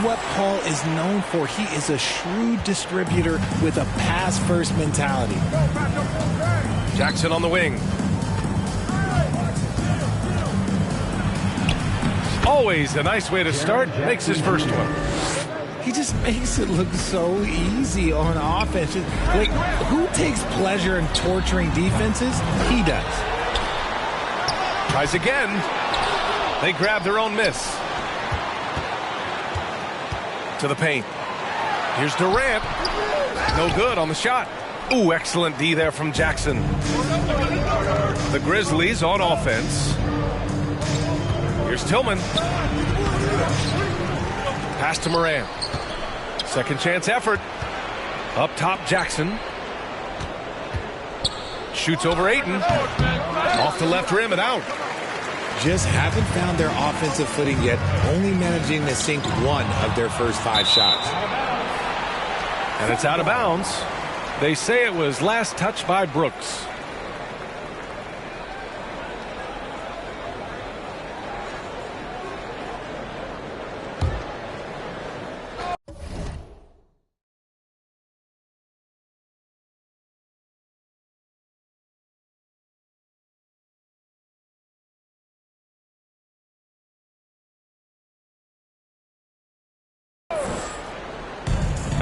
what Paul is known for. He is a shrewd distributor with a pass-first mentality. Jackson on the wing. Always a nice way to start. Makes his first one. He just makes it look so easy on offense. Like, who takes pleasure in torturing defenses? He does. Tries again. They grab their own miss. To the paint. Here's Durant. No good on the shot. Ooh, excellent D there from Jackson. The Grizzlies on offense. Here's Tillman. Pass to Moran. Second chance effort. Up top, Jackson. Shoots over Ayton. Off the left rim and out. Just haven't found their offensive footing yet, only managing to sink one of their first 5 shots. And it's out of bounds. They say it was last touched by Brooks.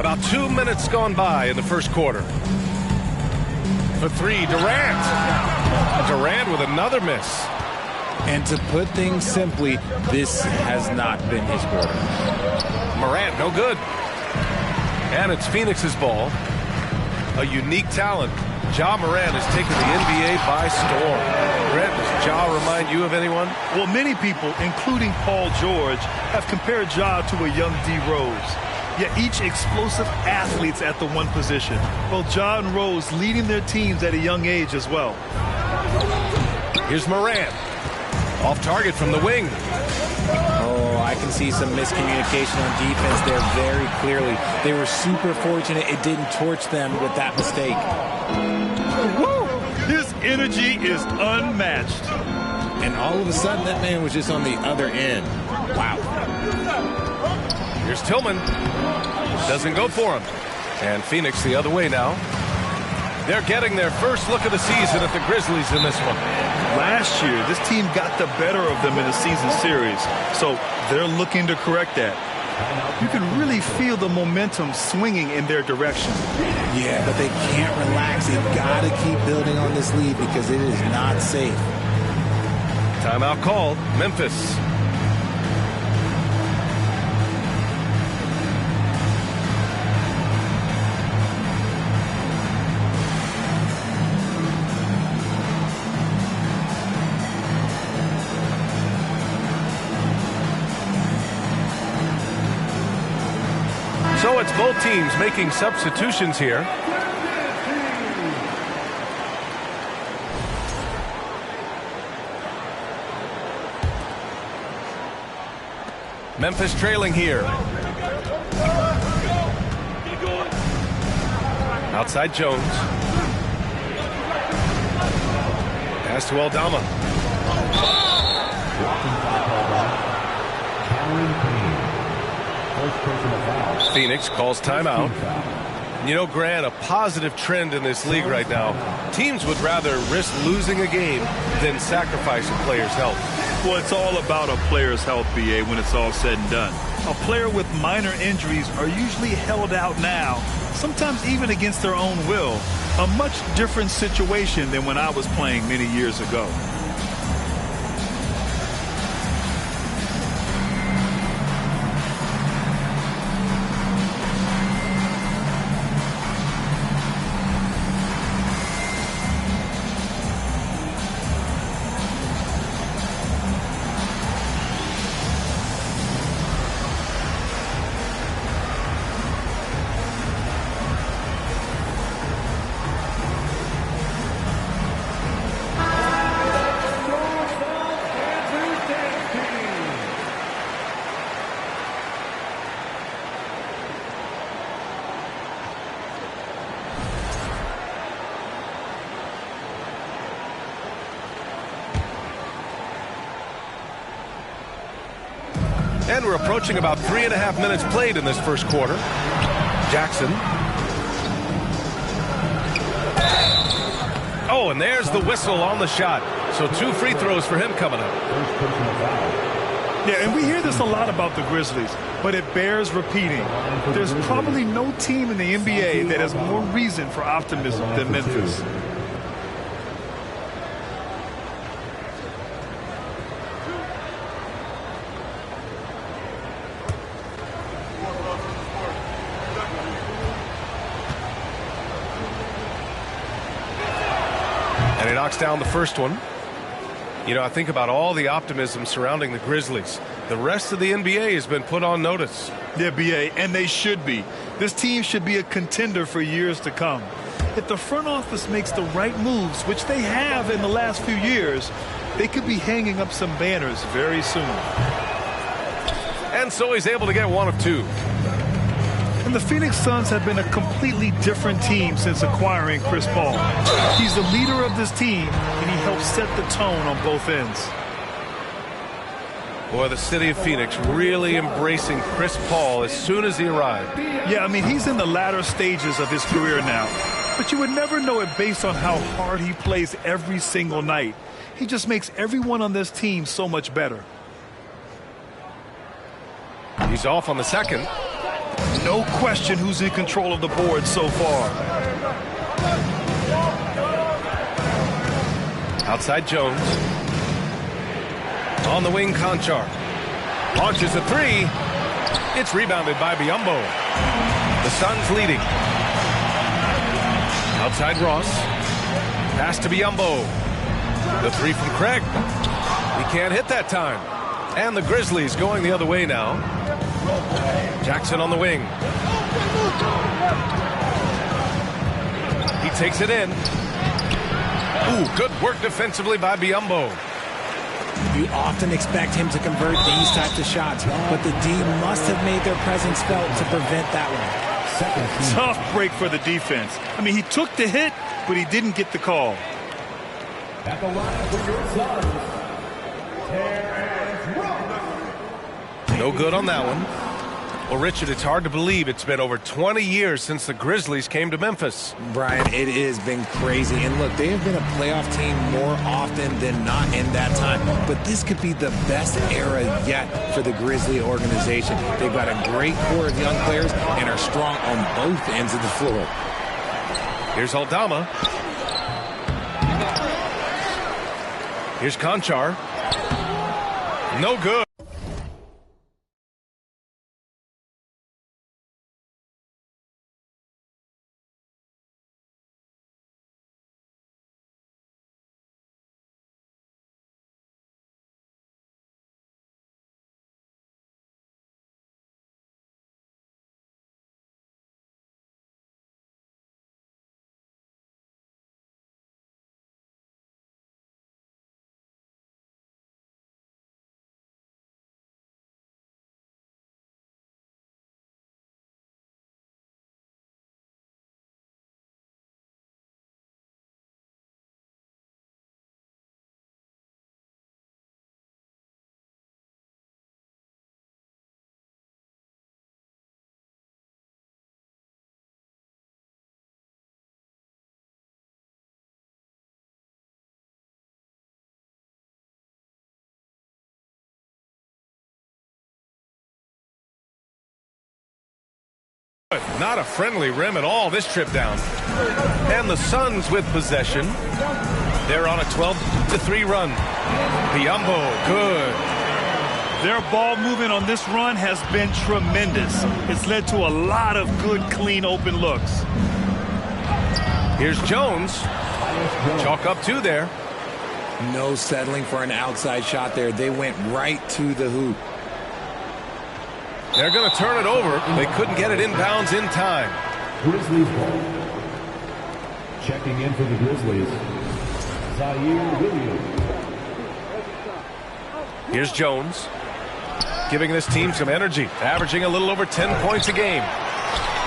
About 2 minutes gone by in the first quarter. For three, Durant. Durant with another miss. And to put things simply, this has not been his quarter. Morant, no good. And it's Phoenix's ball. A unique talent. Ja Morant has taken the NBA by storm. Brent, does Ja remind you of anyone? Well, many people, including Paul George, have compared Ja to a young D. Rose. Yet each explosive athletes at the one position. Both Ja and Rose leading their teams at a young age as well. Here's Morant. Off target from the wing. Oh, I can see some miscommunication on defense there very clearly. They were super fortunate it didn't torch them with that mistake. Woo! His energy is unmatched. And all of a sudden, that man was just on the other end. Wow. Here's Tillman. Doesn't go for him. And Phoenix the other way now. They're getting their first look of the season at the Grizzlies in this one. Last year, this team got the better of them in the season series, so they're looking to correct that. You can really feel the momentum swinging in their direction. Yeah, but they can't relax. They've got to keep building on this lead because it is not safe. Timeout called. Memphis. So it's both teams making substitutions here. Memphis trailing here. Outside Jones. Pass to Aldama. Phoenix calls timeout. You know, Grant, a positive trend in this league right now. Teams would rather risk losing a game than sacrifice a player's health. Well, it's all about a player's health, BA, when it's all said and done. A player with minor injuries are usually held out now, sometimes even against their own will. A much different situation than when I was playing many years ago. And we're approaching about 3.5 minutes played in this first quarter. Jackson. Oh, and there's the whistle on the shot. So 2 free throws for him coming up. Yeah, and we hear this a lot about the Grizzlies, but it bears repeating. There's probably no team in the NBA that has more reason for optimism than Memphis. And he knocks down the first one. You know, I think about all the optimism surrounding the Grizzlies. The rest of the NBA has been put on notice. Yeah, BA, and they should be. This team should be a contender for years to come. If the front office makes the right moves, which they have in the last few years, they could be hanging up some banners very soon. And so he's able to get one of 2. And the Phoenix Suns have been a completely different team since acquiring Chris Paul. He's the leader of this team, and he helps set the tone on both ends. Boy, the city of Phoenix really embracing Chris Paul as soon as he arrived. Yeah, I mean, he's in the latter stages of his career now. But you would never know it based on how hard he plays every single night. He just makes everyone on this team so much better. He's off on the second. No question who's in control of the board so far. Outside Jones. On the wing, Conchar. Launches a three. It's rebounded by Biyombo. The Suns leading. Outside Ross. Pass to Biyombo. The three from Craig. He can't hit that time. And the Grizzlies going the other way now. Jackson on the wing. He takes it in. Ooh, good work defensively by Biyombo. You often expect him to convert these types of shots, but the D must have made their presence felt to prevent that one. Tough break for the defense. I mean, he took the hit, but he didn't get the call. At the line for your Suns, no good on that one. Well, Richard, it's hard to believe it's been over 20 years since the Grizzlies came to Memphis. Brian, it has been crazy. And look, they have been a playoff team more often than not in that time. But this could be the best era yet for the Grizzly organization. They've got a great core of young players and are strong on both ends of the floor. Here's Aldama. Here's Conchar. No good. Not a friendly rim at all this trip down. And the Suns with possession. They're on a 12-3 run. Biyombo, good. Their ball movement on this run has been tremendous. It's led to a lot of good, clean, open looks. Here's Jones. Chalk up two there. No settling for an outside shot there. They went right to the hoop. They're going to turn it over. They couldn't get it inbounds in time. Grizzlies ball. Checking in for the Grizzlies, Zaire Williams. Here's Jones. Giving this team some energy. Averaging a little over 10 points a game.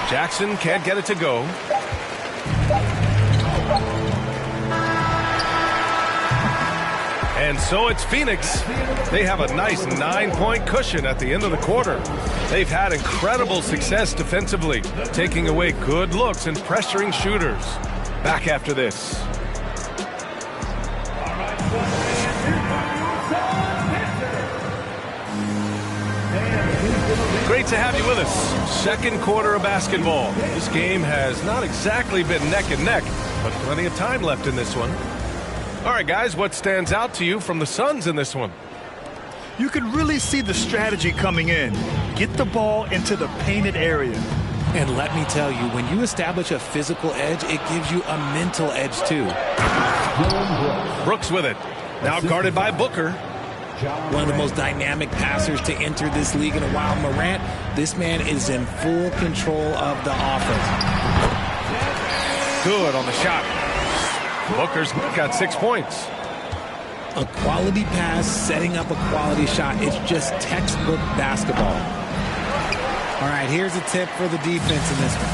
Jackson can't get it to go. And so it's Phoenix. They have a nice 9-point cushion at the end of the quarter. They've had incredible success defensively, taking away good looks and pressuring shooters. Back after this. Great to have you with us. Second quarter of basketball. This game has not exactly been neck and neck, but plenty of time left in this one. All right, guys, what stands out to you from the Suns in this one? You can really see the strategy coming in. Get the ball into the painted area. And let me tell you, when you establish a physical edge, it gives you a mental edge, too. Brooks with it. Now guarded by Booker. One of the most dynamic passers to enter this league in a while. Morant, this man is in full control of the offense. Good on the shot. Booker's got 6 points. A quality pass, setting up a quality shot. It's just textbook basketball. All right, here's a tip for the defense in this one.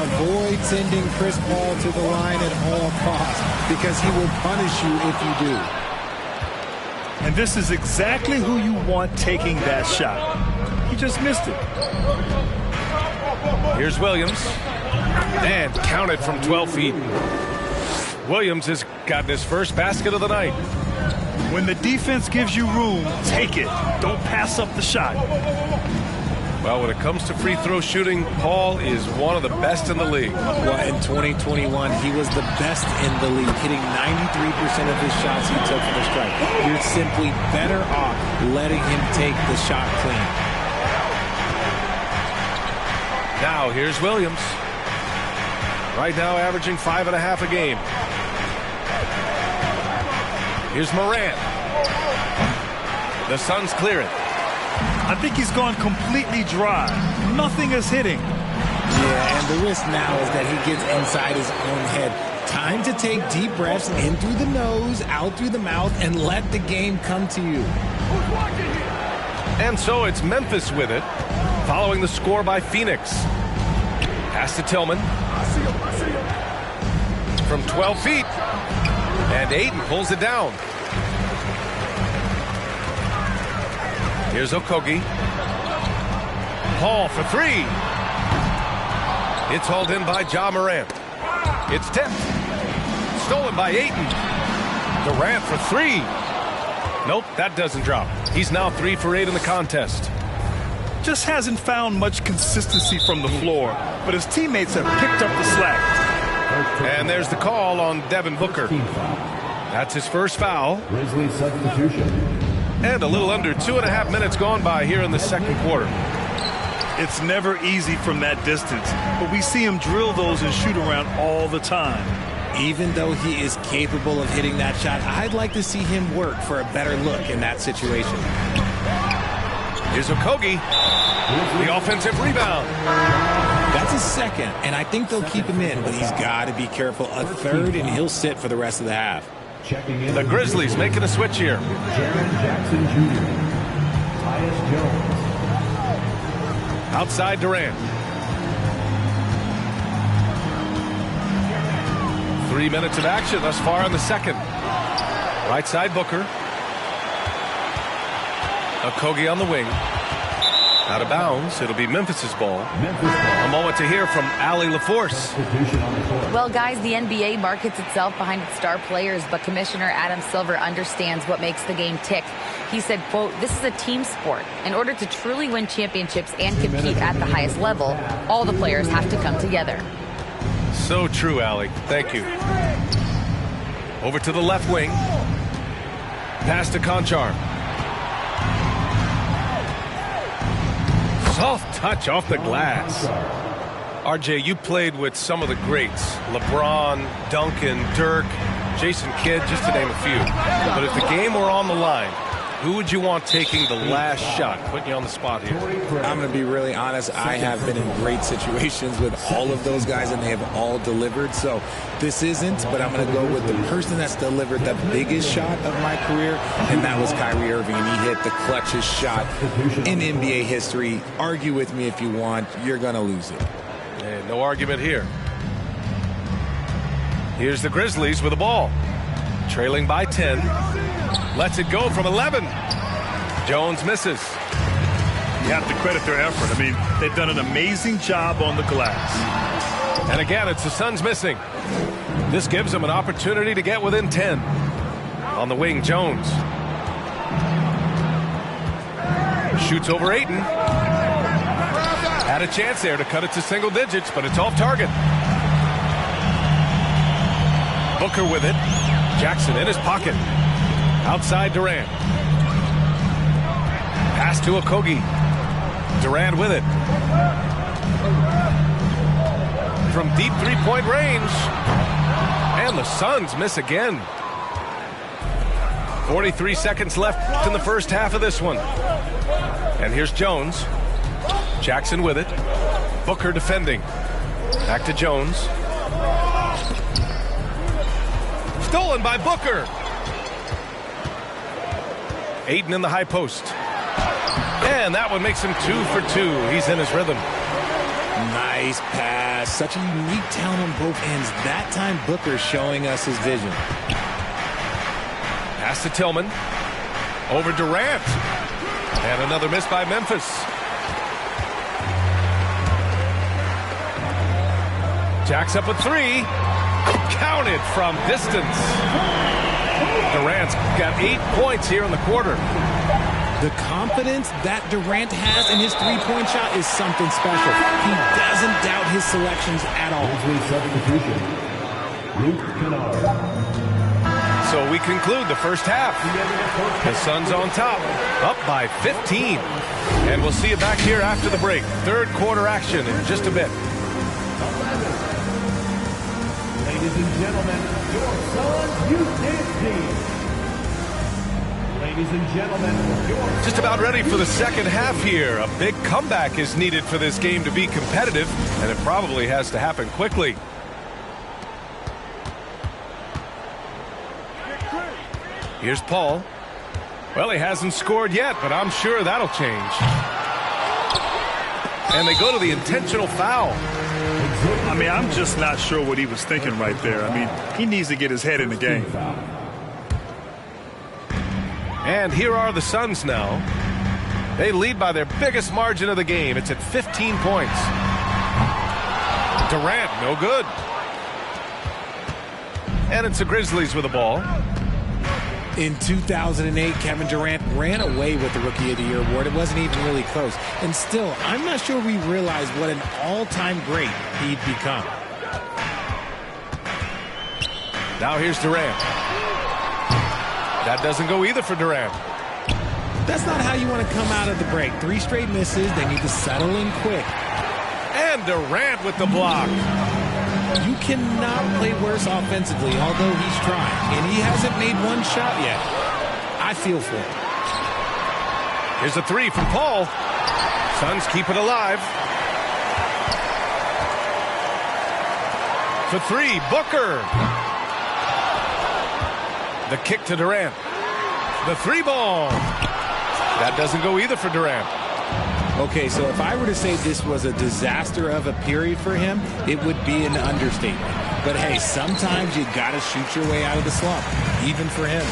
Avoid sending Chris Paul to the line at all costs because he will punish you if you do. And this is exactly who you want taking that shot. He just missed it. Here's Williams. And counted from 12 feet. Williams has gotten his first basket of the night. When the defense gives you room, take it. Don't pass up the shot. Well, when it comes to free throw shooting, Paul is one of the best in the league. Well, in 2021, he was the best in the league, hitting 93% of his shots he took from the strike. You're simply better off letting him take the shot clean. Now, here's Williams. Right now, averaging 5.5 a game. Here's Morant. The Suns clear it. I think he's gone completely dry. Nothing is hitting. Yeah, and the risk now is that he gets inside his own head. Time to take deep breaths in through the nose, out through the mouth, and let the game come to you. And so it's Memphis with it, following the score by Phoenix. Pass to Tillman. From 12 feet. And Ayton pulls it down. Here's Okogie. Paul for three. It's hauled in by Ja Morant. It's tipped. Stolen by Ayton. Durant for three. Nope, that doesn't drop. He's now 3 for 8 in the contest. Just hasn't found much consistency from the floor, but his teammates have picked up the slack. And there's the call on Devin Booker. That's his first foul. Grizzly substitution. And a little under 2.5 minutes gone by here in the second quarter. It's never easy from that distance, but we see him drill those and shoot around all the time. Even though he is capable of hitting that shot, I'd like to see him work for a better look in that situation. Here's Okogie. The offensive rebound. That's a second, and I think they'll keep him in, but he's got to be careful. A third, and he'll sit for the rest of the half. The Grizzlies making a switch here. Jaren Jackson Jr. Tyus Jones. Outside Durant. 3 minutes of action thus far in the second. Right side Booker. Okogie on the wing. Out of bounds. It'll be Memphis's ball. A moment to hear from Allie LaForce. Well, guys, the NBA markets itself behind its star players, but Commissioner Adam Silver understands what makes the game tick. He said, quote, "This is a team sport. In order to truly win championships and compete at the highest level, all the players have to come together." So true, Allie. Thank you. Over to the left wing. Pass to Conchar. Soft touch off the glass. RJ, you played with some of the greats. LeBron, Duncan, Dirk, Jason Kidd, just to name a few. But if the game were on the line, who would you want taking the last shot? Putting you on the spot here. I'm going to be really honest. I have been in great situations with all of those guys, and they have all delivered. So this isn't, but I'm going to go with the person that's delivered the biggest shot of my career, and that was Kyrie Irving, and he hit the clutchest shot in NBA history. Argue with me if you want. You're going to lose it. And no argument here. Here's the Grizzlies with the ball. Trailing by 10. Lets it go from 11. Jones misses. You have to credit their effort. I mean, they've done an amazing job on the glass. And again, it's the Suns missing. This gives them an opportunity to get within 10. On the wing, Jones. Shoots over Ayton. Had a chance there to cut it to single digits, but it's off target. Booker with it. Jackson in his pocket. Outside Durant. Pass to Okogie. Durant with it. From deep three-point range. And the Suns miss again. 43 seconds left in the first half of this one. And here's Jones. Jackson with it. Booker defending. Back to Jones. Stolen by Booker. Ayton in the high post. And that one makes him 2 for 2. He's in his rhythm. Nice pass. Such a unique talent on both ends. That time Booker showing us his vision. Pass to Tillman. Over Durant. And another miss by Memphis. Jacks up a 3. Counted from distance. Durant's got 8 points here in the quarter. The confidence that Durant has in his three-point shot is something special. He doesn't doubt his selections at all. So we conclude the first half. The Suns on top, up by 15. And we'll see you back here after the break. Third quarter action in just a bit. Ladies and gentlemen, your Suns Youth Dance Team. Ladies and gentlemen, your Just about ready for the second half here. A big comeback is needed for this game to be competitive, and it probably has to happen quickly. Here's Paul. Well, he hasn't scored yet, but I'm sure that'll change. And they go to the intentional foul. I mean, I'm just not sure what he was thinking right there. I mean, he needs to get his head in the game. And here are the Suns now. They lead by their biggest margin of the game. It's at 15 points. Durant, no good. And it's the Grizzlies with the ball. In 2008, Kevin Durant ran away with the Rookie of the Year award. It wasn't even really close. And still, I'm not sure we realize what an all-time great he'd become. Now here's Durant. That doesn't go either for Durant. That's not how you want to come out of the break. 3 straight misses. They need to settle in quick. And Durant with the block. You cannot play worse offensively, although he's trying. And he hasn't made one shot yet. I feel for him. Here's a 3 from Paul. Suns keep it alive. For 3, Booker. The kick to Durant. The 3-ball. That doesn't go either for Durant. Okay, so if I were to say this was a disaster of a period for him, it would be an understatement. But hey, sometimes you got to shoot your way out of the slump, even for him.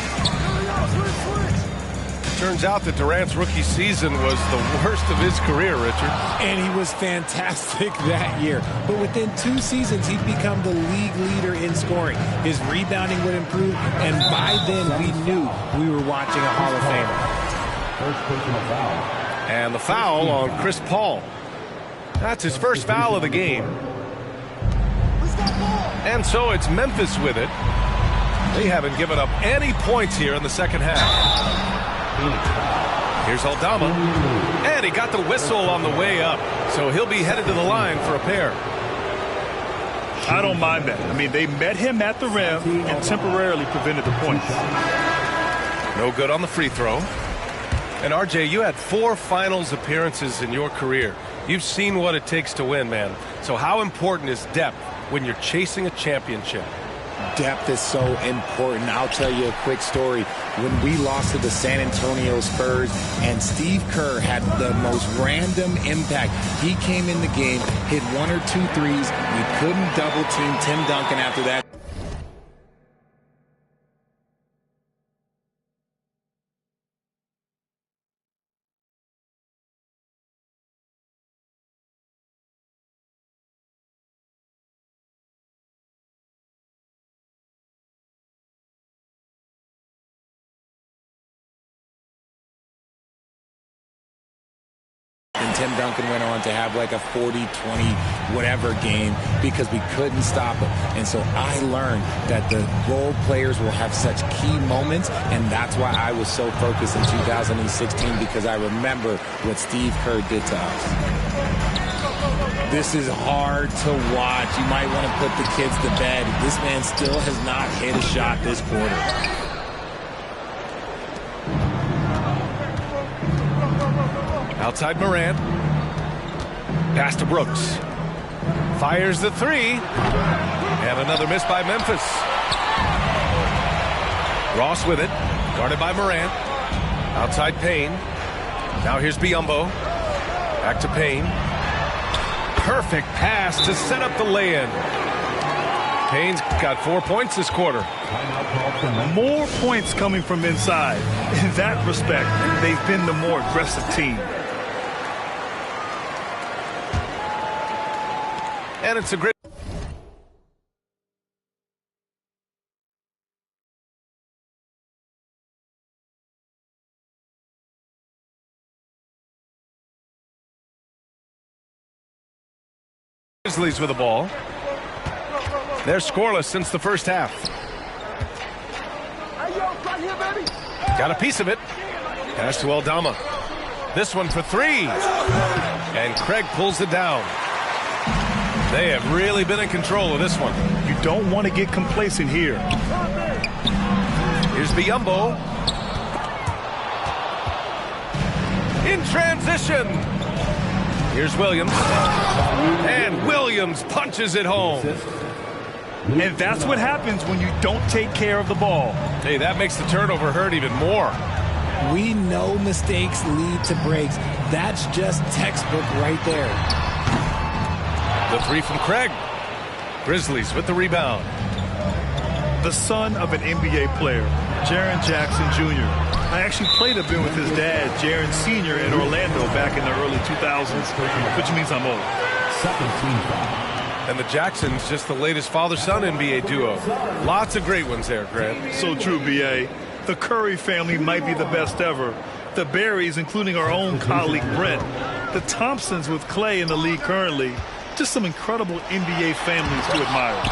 Turns out that Durant's rookie season was the worst of his career, Richard. And he was fantastic that year. But within 2 seasons, he'd become the league leader in scoring. His rebounding would improve, and by then we knew we were watching a Hall of Famer. first personal foul. And the foul on Chris Paul. That's his first foul of the game. And so it's Memphis with it. They haven't given up any points here in the second half. Here's Aldama. And he got the whistle on the way up. So he'll be headed to the line for a pair. I don't mind that. I mean, they met him at the rim and temporarily prevented the points. No good on the free throw. And RJ, you had 4 finals appearances in your career. You've seen what it takes to win, man. So how important is depth when you're chasing a championship? Depth is so important. I'll tell you a quick story. When we lost to the San Antonio Spurs and Steve Kerr had the most random impact. He came in the game, hit 1 or 2 threes. We couldn't double team Tim Duncan after that. And Tim Duncan went on to have like a 40, 20, whatever game because we couldn't stop him. And so I learned that the role players will have such key moments, and that's why I was so focused in 2016 because I remember what Steve Kerr did to us. This is hard to watch. You might want to put the kids to bed. This man still has not hit a shot this quarter. Outside Morant. Pass to Brooks. Fires the 3. And another miss by Memphis. Ross with it. Guarded by Morant. Outside Payne. Now here's Biyombo. Back to Payne. Perfect pass to set up the lay-in. Payne's got 4 points this quarter. More points coming from inside. In that respect, they've been the more aggressive team. And it's a great Grizzlies with the ball. They're scoreless since the first half. Got a piece of it. Pass to Aldama. This one for three. And Craig pulls it down. They have really been in control of this one. You don't want to get complacent here. Here's Biyombo. In transition. Here's Williams. And Williams punches it home. And that's what happens when you don't take care of the ball. Hey, that makes the turnover hurt even more. We know mistakes lead to breaks. That's just textbook right there. The three from Craig. Grizzlies with the rebound. The son of an NBA player, Jaren Jackson Jr. I actually played a bit with his dad, Jaren Sr. in Orlando back in the early 2000s, which means I'm old. And the Jacksons, just the latest father-son NBA duo. Lots of great ones there, Grant. So true, B.A. The Curry family might be the best ever. The Berrys, including our own colleague Brent. The Thompsons with Clay in the league currently. Just some incredible NBA families to admire.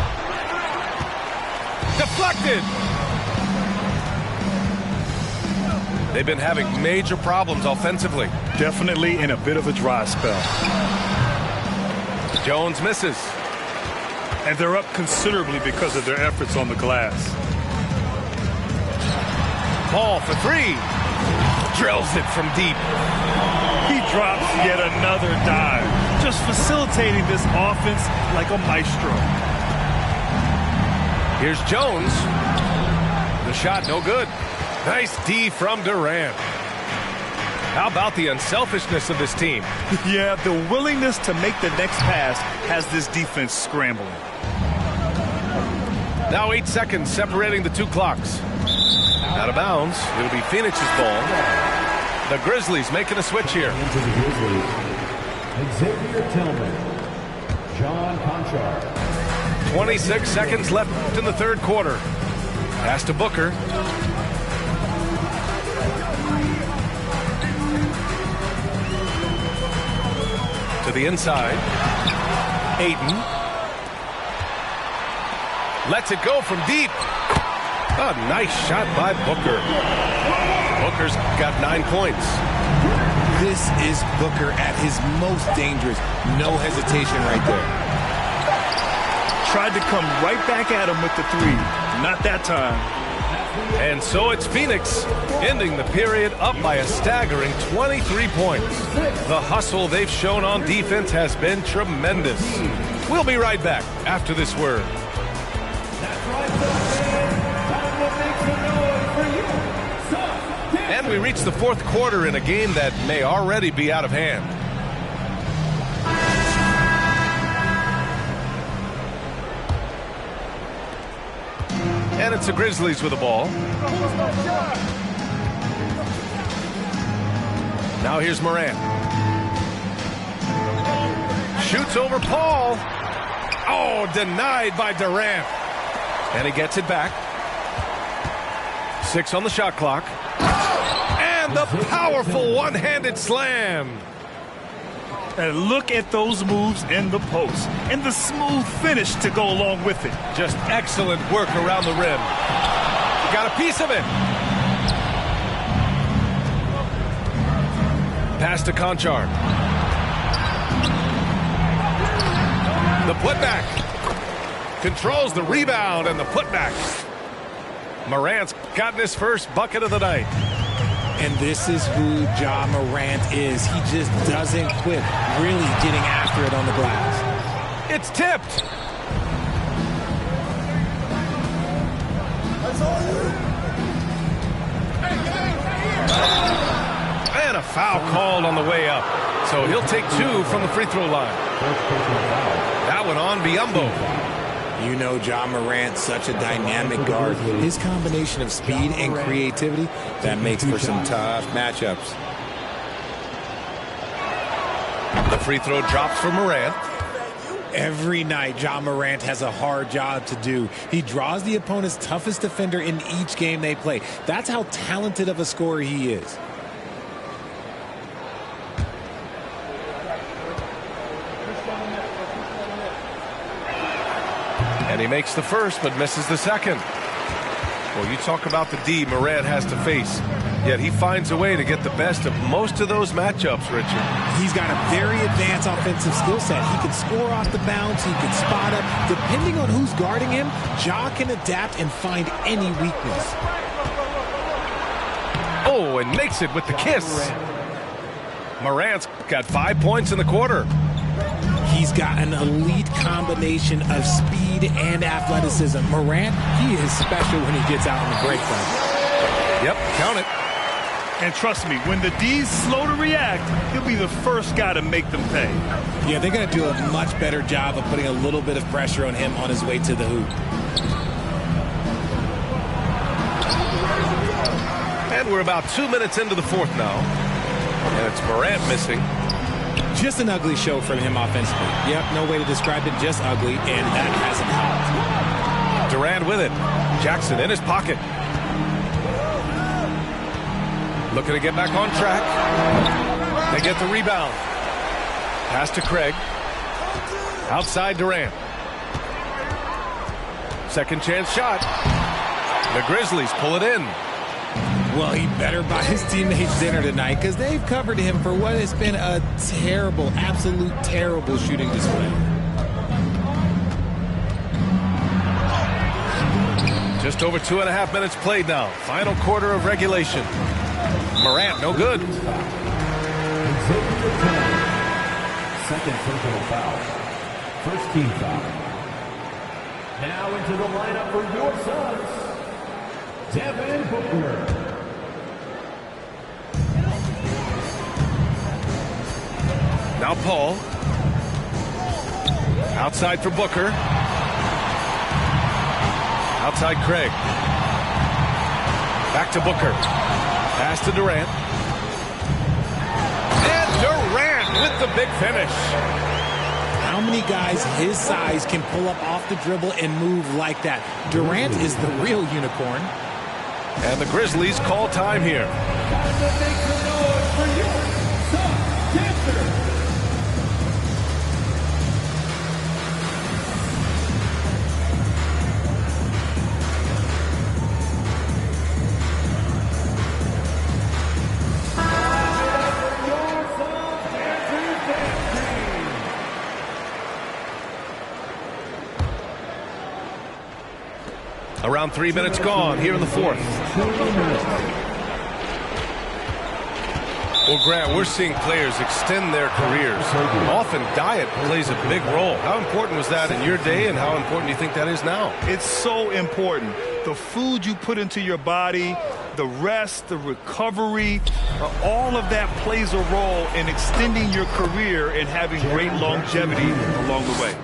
Deflected! They've been having major problems offensively. Definitely in a bit of a dry spell. Jones misses. And they're up considerably because of their efforts on the glass. Ball for three. Drills it from deep. He drops yet another dive. Just facilitating this offense like a maestro. Here's Jones. The shot no good. Nice D from Durant. How about the unselfishness of this team? Yeah, the willingness to make the next pass has this defense scrambling. Now 8 seconds separating the two clocks. Out of bounds. It'll be Phoenix's ball. The Grizzlies making a switch here. Xavier Tillman, John Conchar. 26 seconds left in the third quarter. Pass to Booker. To the inside. Ayton. Lets it go from deep. A nice shot by Booker. Booker's got 9 points. This is Booker at his most dangerous. No hesitation right there. Tried to come right back at him with the three. Not that time. And so it's Phoenix ending the period up by a staggering 23 points. The hustle they've shown on defense has been tremendous. We'll be right back after this word. And we reach the fourth quarter in a game that may already be out of hand. And it's the Grizzlies with the ball. Now here's Morant. Shoots over Paul. Oh, denied by Durant. And he gets it back. 6 on the shot clock. And the powerful one-handed slam. And look at those moves in the post. And the smooth finish to go along with it. Just excellent work around the rim. Got a piece of it. Pass to Conchar. The putback. Controls the rebound and the putback. Morant's gotten his first bucket of the night. And this is who Ja Morant is. He just doesn't quit, really getting after it on the glass. It's tipped. And a foul called on the way up. So he'll take 2 from the free throw line. That one on Biyombo. You know Ja Morant, such a dynamic guard. His combination of speed and creativity, that makes for some tough matchups. The free throw drops for Morant. Every night, Ja Morant has a hard job to do. He draws the opponent's toughest defender in each game they play. That's how talented of a scorer he is. He makes the first, but misses the second. Well, you talk about the D Morant has to face. Yet he finds a way to get the best of most of those matchups, Richard. He's got a very advanced offensive skill set. He can score off the bounce. He can spot up. Depending on who's guarding him, Ja can adapt and find any weakness. Oh, and makes it with the kiss. Morant's got 5 points in the quarter. He's got an elite combination of speed and athleticism. Morant, he is special when he gets out on the break run. Yep, count it. And trust me, when the D's slow to react, he'll be the first guy to make them pay. Yeah, they're going to do a much better job of putting a little bit of pressure on him on his way to the hoop. And we're about 2 minutes into the fourth now. And it's Morant missing. Just an ugly show from him offensively. Yep, no way to describe it, just ugly, and that hasn't helped. Durant with it. Jackson in his pocket. Looking to get back on track. They get the rebound. Pass to Craig. Outside Durant. Second chance shot. The Grizzlies pull it in. Well, he better buy his teammates dinner tonight because they've covered him for what has been a terrible, absolute terrible shooting display. Just over 2.5 minutes played now. Final quarter of regulation. Morant, no good. Second personal foul. First team foul. Now into the lineup for your Suns, Devin Booker. Now Paul. Outside for Booker. Outside Craig. Back to Booker. Pass to Durant. And Durant with the big finish. How many guys his size can pull up off the dribble and move like that? Durant is the real unicorn. And the Grizzlies call time here. Around 3 minutes gone here in the fourth. Well, Grant, we're seeing players extend their careers. Often diet plays a big role. How important was that in your day, and how important do you think that is now? It's so important. The food you put into your body, the rest, the recovery, all of that plays a role in extending your career and having great longevity along the way.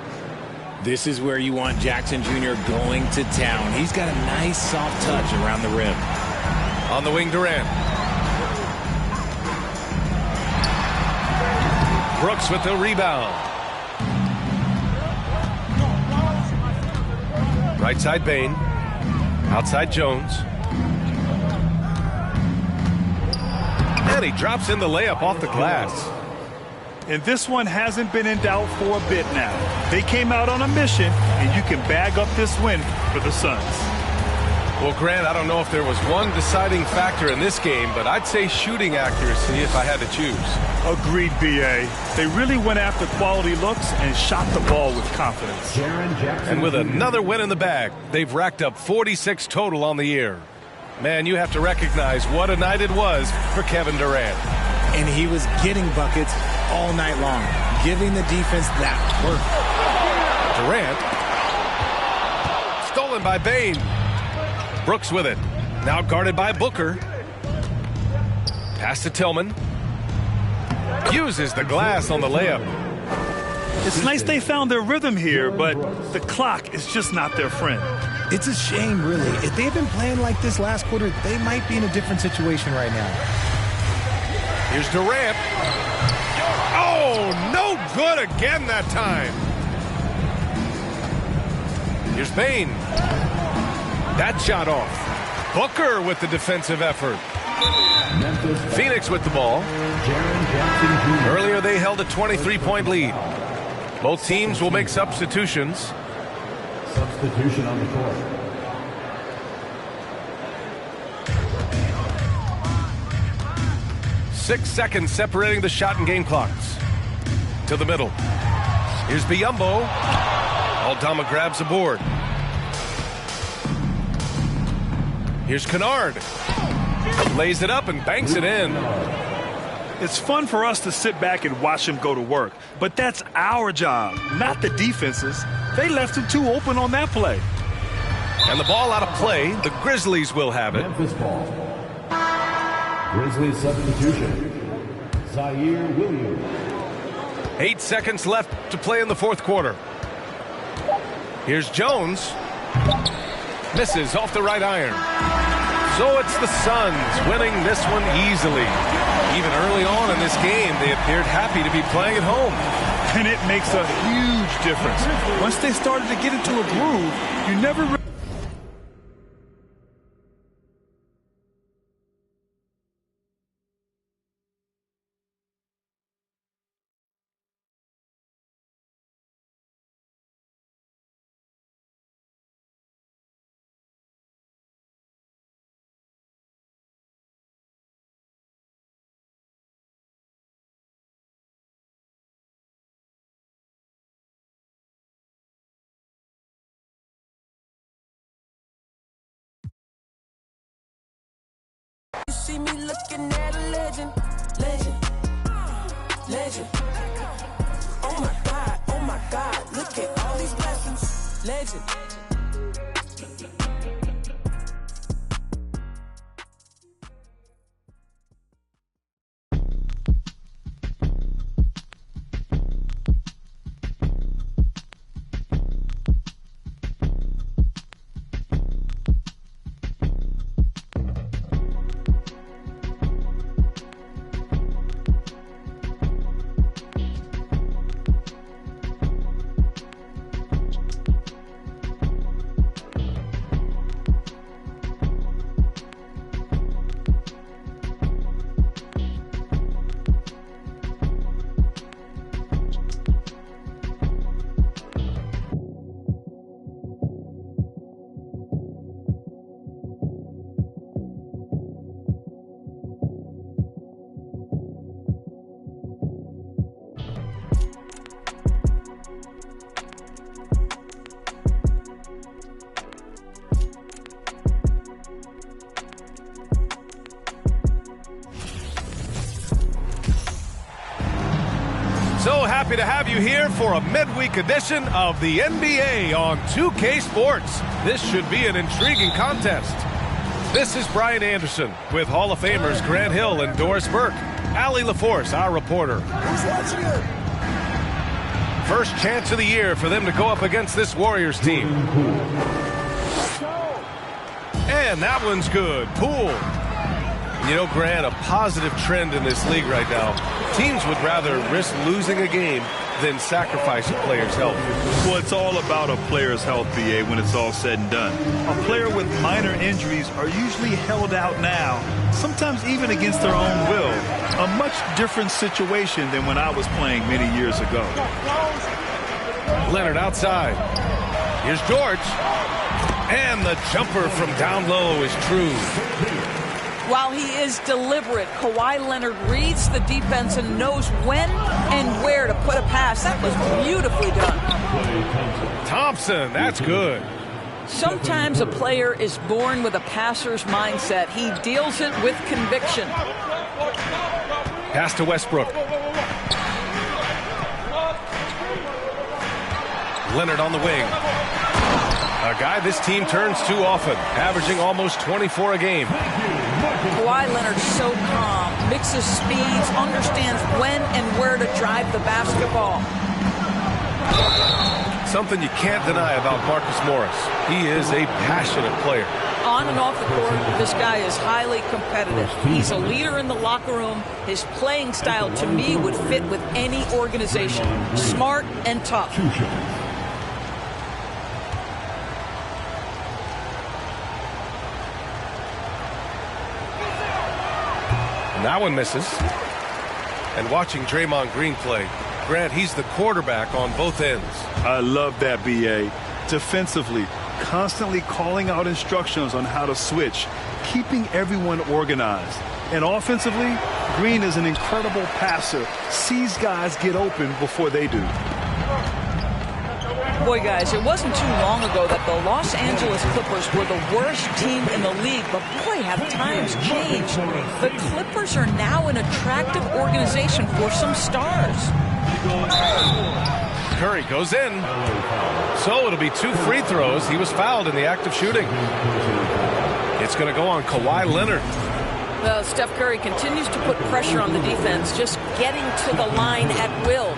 This is where you want Jackson Jr. going to town. He's got a nice soft touch around the rim. On the wing, Durant. Brooks with the rebound. Right side Bain. Outside Jones. And he drops in the layup off the glass. And this one hasn't been in doubt for a bit now. They came out on a mission, and you can bag up this win for the Suns. Well, Grant, I don't know if there was one deciding factor in this game, but I'd say shooting accuracy if I had to choose. Agreed, B.A. They really went after quality looks and shot the ball with confidence. And with another win in the bag, they've racked up 46 total on the year. Man, you have to recognize what a night it was for Kevin Durant. And he was getting buckets all night long, giving the defense that work. Durant. Stolen by Bain. Brooks with it. Now guarded by Booker. Pass to Tillman. Uses the glass on the layup. It's nice they found their rhythm here, but the clock is just not their friend. It's a shame, really. If they had been playing like this last quarter, they might be in a different situation right now. Here's Durant. Oh, no good again that time. Here's Bain. That shot off. Booker with the defensive effort. Phoenix with the ball. Earlier they held a 23-point lead. Both teams will make substitutions. Substitution on the court. 6 seconds separating the shot and game clocks. To the middle. Here's Biyombo. Aldama grabs a board. Here's Kennard. Lays it up and banks it in. It's fun for us to sit back and watch him go to work, but that's our job, not the defense's. They left him too open on that play. And the ball out of play. The Grizzlies will have it. Memphis ball. Grizzlies substitution. Zaire Williams. 8 seconds left to play in the fourth quarter. Here's Jones. Misses off the right iron. So it's the Suns winning this one easily. Even early on in this game, they appeared happy to be playing at home. And it makes a huge difference. Once they started to get into a groove, you never... See me looking at a legend, legend, legend. Oh my God, look at all these blessings, legend. So happy to have you here for a midweek edition of the NBA on 2K Sports. This should be an intriguing contest. This is Brian Anderson with Hall of Famers Grant Hill and Doris Burke. Allie LaForce, our reporter. Who's watching it? First chance of the year for them to go up against this Warriors team. And that one's good. Poole. You know, Grant, a positive trend in this league right now. Teams would rather risk losing a game than sacrifice a player's health. Well, it's all about a player's health, BA, when it's all said and done. A player with minor injuries are usually held out now, sometimes even against their own will. A much different situation than when I was playing many years ago. Leonard outside. Here's George. And the jumper from down low is true. While he is deliberate, Kawhi Leonard reads the defense and knows when and where to put a pass. That was beautifully done. Thompson, that's good. Sometimes a player is born with a passer's mindset. He deals it with conviction. Pass to Westbrook. Leonard on the wing. A guy this team turns to often, averaging almost 24 a game. Kawhi Leonard so calm, mixes speeds, understands when and where to drive the basketball. Something you can't deny about Marcus Morris. He is a passionate player. On and off the court, this guy is highly competitive. He's a leader in the locker room. His playing style, to me, would fit with any organization. Smart and tough. That one misses. And watching Draymond Green play, Grant, he's the quarterback on both ends. I love that, BA. Defensively, constantly calling out instructions on how to switch, keeping everyone organized. And offensively, Green is an incredible passer, sees guys get open before they do. Boy, guys, it wasn't too long ago that the Los Angeles Clippers were the worst team in the league, but boy, have times changed. The Clippers are now an attractive organization for some stars. Curry goes in. So it'll be 2 free throws. He was fouled in the act of shooting. It's going to go on Kawhi Leonard. Well, Steph Curry continues to put pressure on the defense, just getting to the line at will.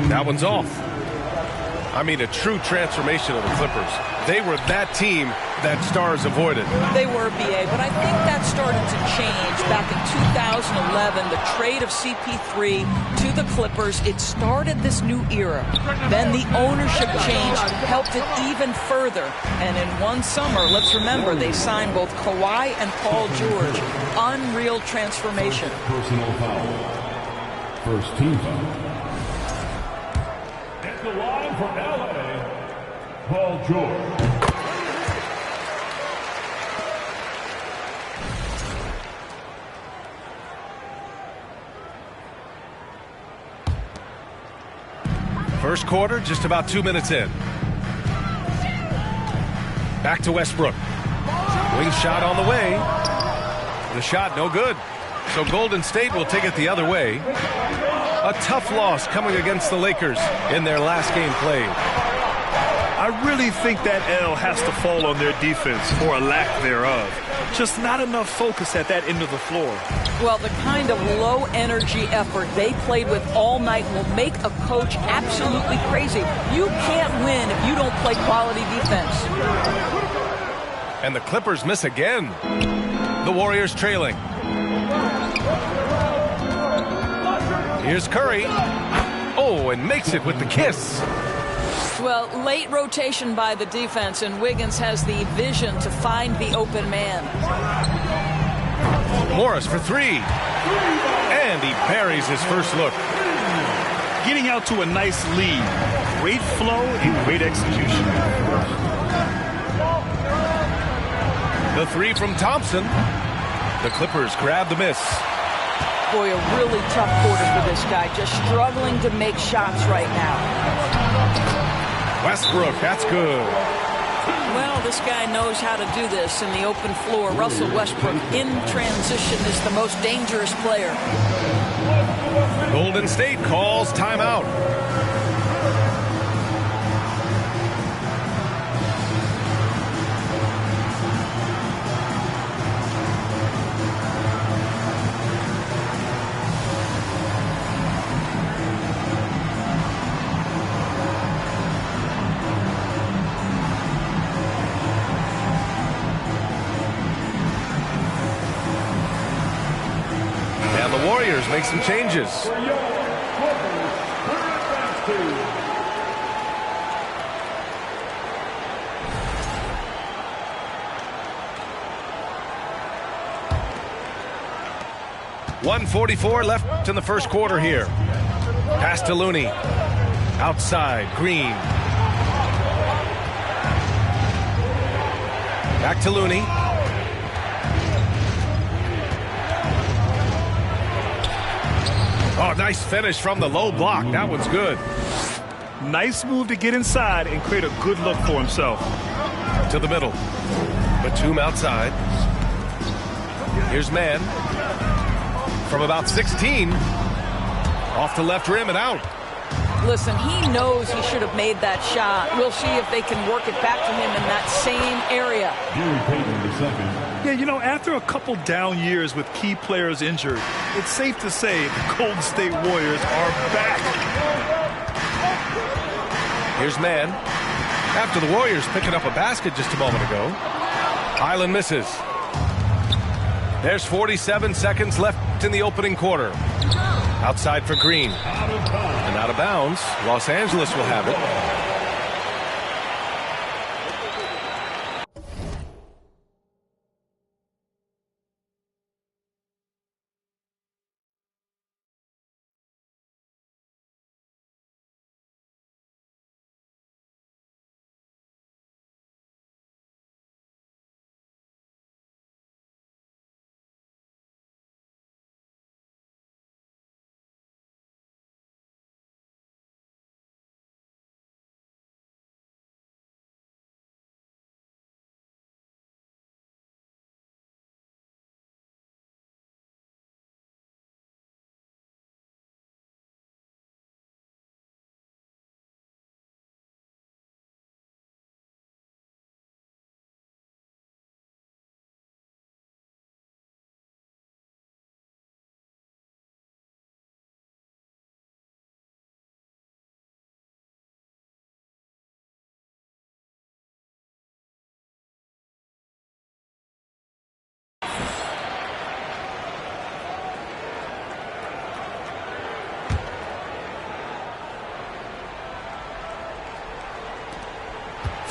That one's off. I mean, a true transformation of the Clippers. They were that team that stars avoided. They were, BA, but I think that started to change back in 2011, the trade of CP3 to the Clippers. It started this new era. Then the ownership change helped it even further. And in one summer, let's remember, they signed both Kawhi and Paul George. Unreal transformation. Personal foul. First team foul. At the line for LA, Paul George. First quarter, just about 2 minutes in. Back to Westbrook. Wing shot on the way. The shot no good. So Golden State will take it the other way. A tough loss coming against the Lakers in their last game played. I really think that L has to fall on their defense, or a lack thereof. Just not enough focus at that end of the floor. Well, the kind of low-energy effort they played with all night will make a coach absolutely crazy. You can't win if you don't play quality defense. And the Clippers miss again. The Warriors trailing. Here's Curry. Oh, and makes it with the kiss. Well, late rotation by the defense, and Wiggins has the vision to find the open man. Morris for 3. And he buries his first look. Getting out to a nice lead. Great flow and great execution. The 3 from Thompson. The Clippers grab the miss. Boy, a really tough quarter for this guy. Just struggling to make shots right now. Westbrook, that's good. Well, this guy knows how to do this in the open floor. Russell Westbrook in transition is the most dangerous player. Golden State calls timeout. Warriors make some changes. .144 left in the first quarter here. Pass to Looney. Outside, Green. Back to Looney. Oh, nice finish from the low block. That one's good. Nice move to get inside and create a good look for himself. To the middle. Batum outside. Here's Mann. From about 16. Off the left rim and out. Listen, he knows he should have made that shot. We'll see if they can work it back to him in that same area. Yeah, you know, after a couple down years with key players injured, it's safe to say the Golden State Warriors are back. Here's Mann. After the Warriors picking up a basket just a moment ago. Highland misses. There's 47 seconds left in the opening quarter. Outside for Green. And out of bounds. Los Angeles will have it.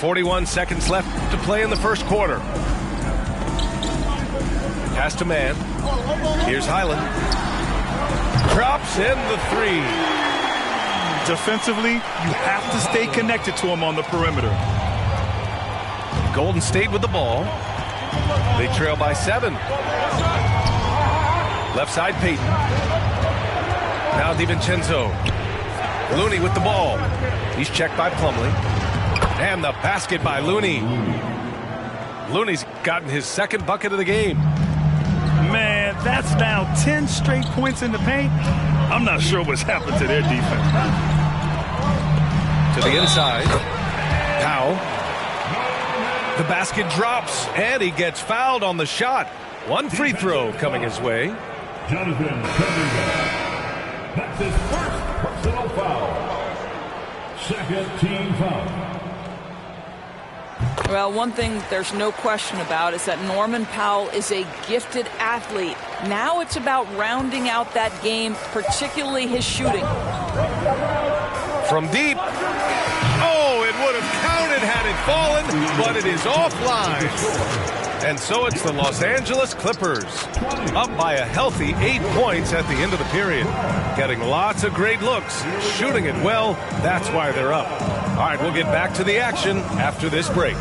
41 seconds left to play in the first quarter. Pass to man. Here's Highland. Drops in the three. Defensively, you have to stay connected to him on the perimeter. Golden State with the ball. They trail by 7. Left side, Peyton. Now DiVincenzo. Looney with the ball. He's checked by Plumlee. And the basket by Looney. Looney's gotten his second bucket of the game. Man, that's now 10 straight points in the paint. I'm not sure what's happened to their defense. To the inside. Powell. The basket drops, and he gets fouled on the shot. One free throw coming his way. Jonathan Cunningham. That's his first personal foul. Second team foul. Well, one thing there's no question about is that Norman Powell is a gifted athlete. Now it's about rounding out that game, particularly his shooting. From deep. Oh, it would have counted had it fallen, but it is offline. And so it's the Los Angeles Clippers, up by a healthy 8 points at the end of the period. Getting lots of great looks, shooting it well, that's why they're up. All right, we'll get back to the action after this break.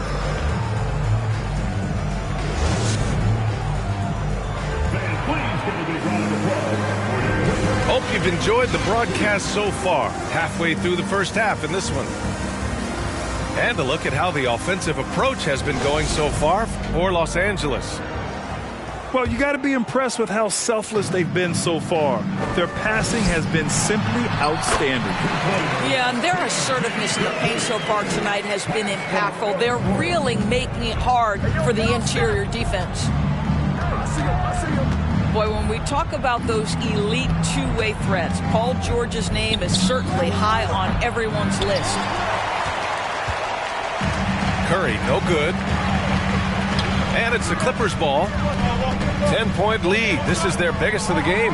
Hope you've enjoyed the broadcast so far, halfway through the first half in this one. And a look at how the offensive approach has been going so far for Los Angeles. Well, you got to be impressed with how selfless they've been so far. Their passing has been simply outstanding. Yeah, and their assertiveness in the paint so far tonight has been impactful. They're really making it hard for the interior defense. Boy, when we talk about those elite two-way threats, Paul George's name is certainly high on everyone's list. Curry, no good. And it's the Clippers' ball. 10-point lead. This is their biggest of the game.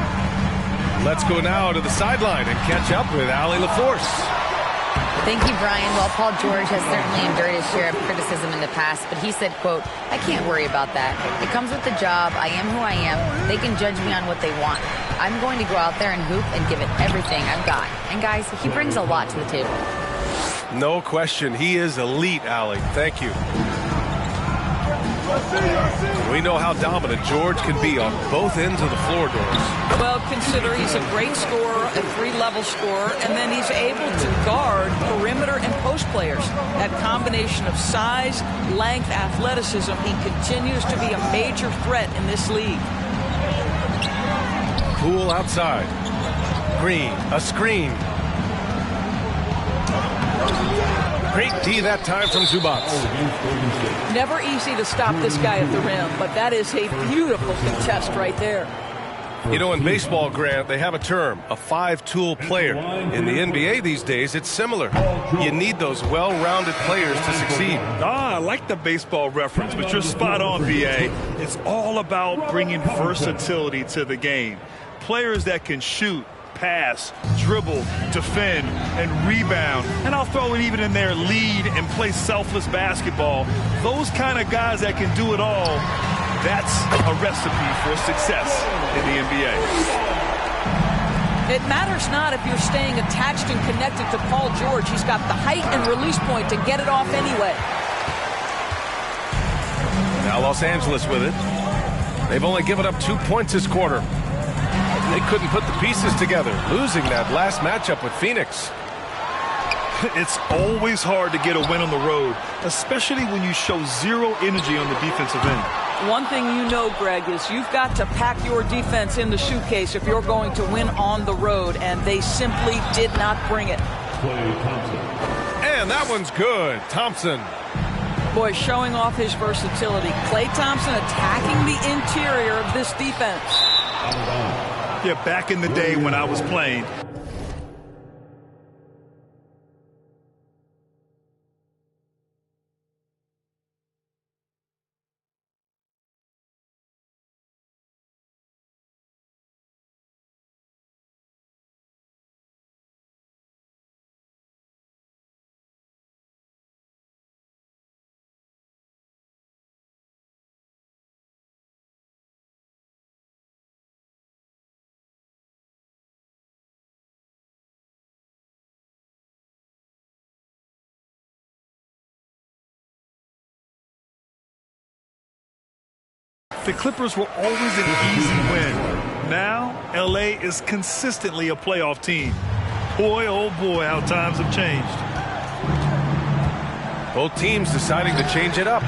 Let's go now to the sideline and catch up with Allie LaForce. Thank you, Brian. Well, Paul George has certainly endured his share of criticism in the past, but he said, quote, "I can't worry about that. It comes with the job. I am who I am. They can judge me on what they want. I'm going to go out there and hoop and give it everything I've got." And guys, he brings a lot to the table. No question. He is elite, Allie. Thank you. We know how dominant George can be on both ends of the floor, Doris. Well, consider he's a great scorer, a three-level scorer, and then he's able to guard perimeter and post players. That combination of size, length, athleticism, he continues to be a major threat in this league. Cool outside. Green, a screen. Great D that time from Zubac. Never easy to stop this guy at the rim, but that is a beautiful contest right there. You know, in baseball, Grant, they have a term, a five-tool player. In the NBA these days, it's similar. You need those well-rounded players to succeed. I like the baseball reference, but you're spot on, VA. It's all about bringing versatility to the game. Players that can shoot, pass, dribble, defend, and rebound. And I'll throw it even in there, lead and play selfless basketball. Those kind of guys that can do it all, that's a recipe for success in the NBA. It matters not if you're staying attached and connected to Paul George. He's got the height and release point to get it off anyway. Now Los Angeles with it. They've only given up 2 points this quarter. They couldn't put the pieces together, losing that last matchup with Phoenix. It's always hard to get a win on the road, especially when you show zero energy on the defensive end. One thing you know, Greg, is you've got to pack your defense in the suitcase if you're going to win on the road, and they simply did not bring it. And that one's good. Thompson. Boy, showing off his versatility. Klay Thompson attacking the interior of this defense. Yeah, back in the day when I was playing, The Clippers were always an easy win. Now, LA is consistently a playoff team. Boy, oh boy, how times have changed. Both teams deciding to change it up.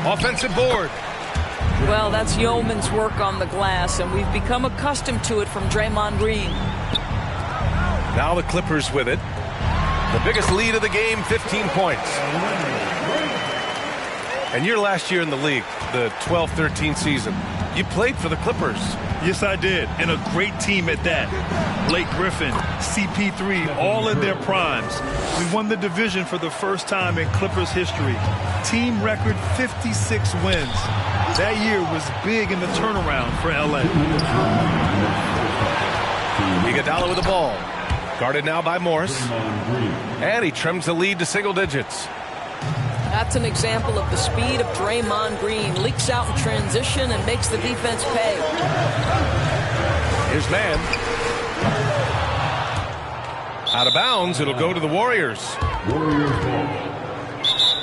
Offensive board. Well, that's yeoman's work on the glass, and we've become accustomed to it from Draymond Green. Now the Clippers with it. The biggest lead of the game, 15 points. And your last year in the league, the 12-13 season, you played for the Clippers. Yes, I did, and a great team at that. Blake Griffin, CP3, all in their primes. We won the division for the first time in Clippers history. Team record 56 wins. That year was big in the turnaround for LA. Iguodala with the ball. Guarded now by Morris. And he trims the lead to single digits. That's an example of the speed of Draymond Green. Leaks out in transition and makes the defense pay. Here's man. Out of bounds, it'll go to the Warriors.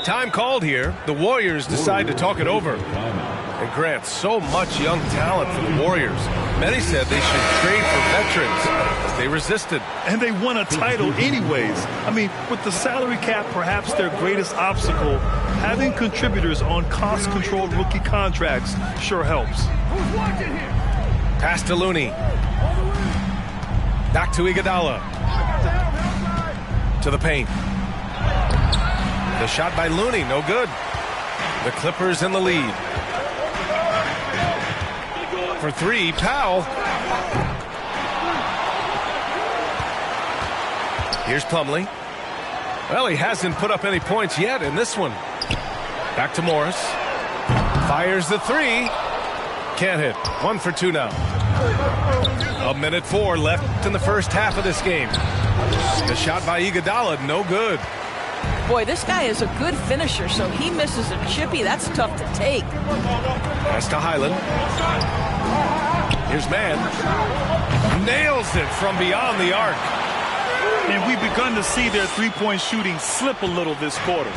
Time called here. The Warriors decide to talk it over. And Grant, so much young talent for the Warriors. Many said they should trade for veterans. They resisted. And they won a title anyways. I mean, with the salary cap perhaps their greatest obstacle, having contributors on cost-controlled rookie contracts sure helps. Pass to Looney. Back to Iguodala. To the paint. The shot by Looney, no good. The Clippers in the lead. For three, Powell. Here's Plumlee. Well, he hasn't put up any points yet in this one. Back to Morris. Fires the three. Can't hit. 1 for 2 now. 1:04 left in the first half of this game. The shot by Iguodala, no good. Boy, this guy is a good finisher, so he misses a chippy. That's tough to take. Pass to Highland. Here's man. Nails it from beyond the arc. And we've begun to see their three-point shooting slip a little this quarter.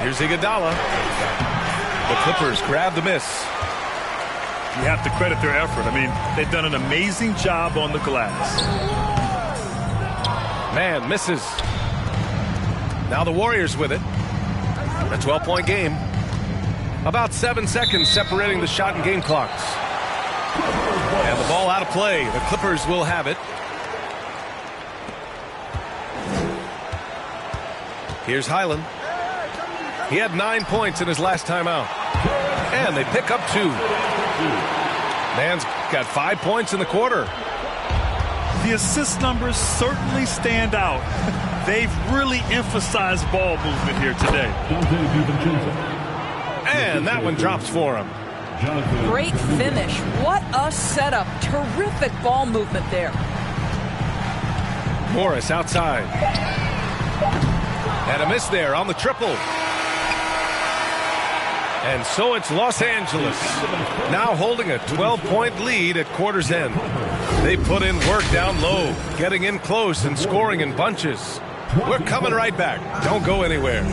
Here's Iguodala. The Clippers grab the miss. You have to credit their effort. I mean, they've done an amazing job on the glass. Man misses. Now the Warriors with it. A 12-point game. About 7 seconds separating the shot and game clocks. And the ball out of play. The Clippers will have it. Here's Highland. He had 9 points in his last time out. And they pick up 2. Man's got 5 points in the quarter. The assist numbers certainly stand out. They've really emphasized ball movement here today. And that one drops for him. Great finish. What a setup. Terrific ball movement there. Morris outside. And a miss there on the triple. And so it's Los Angeles, now holding a 12-point lead at quarter's end. They put in work down low, getting in close and scoring in bunches. We're coming right back. Don't go anywhere.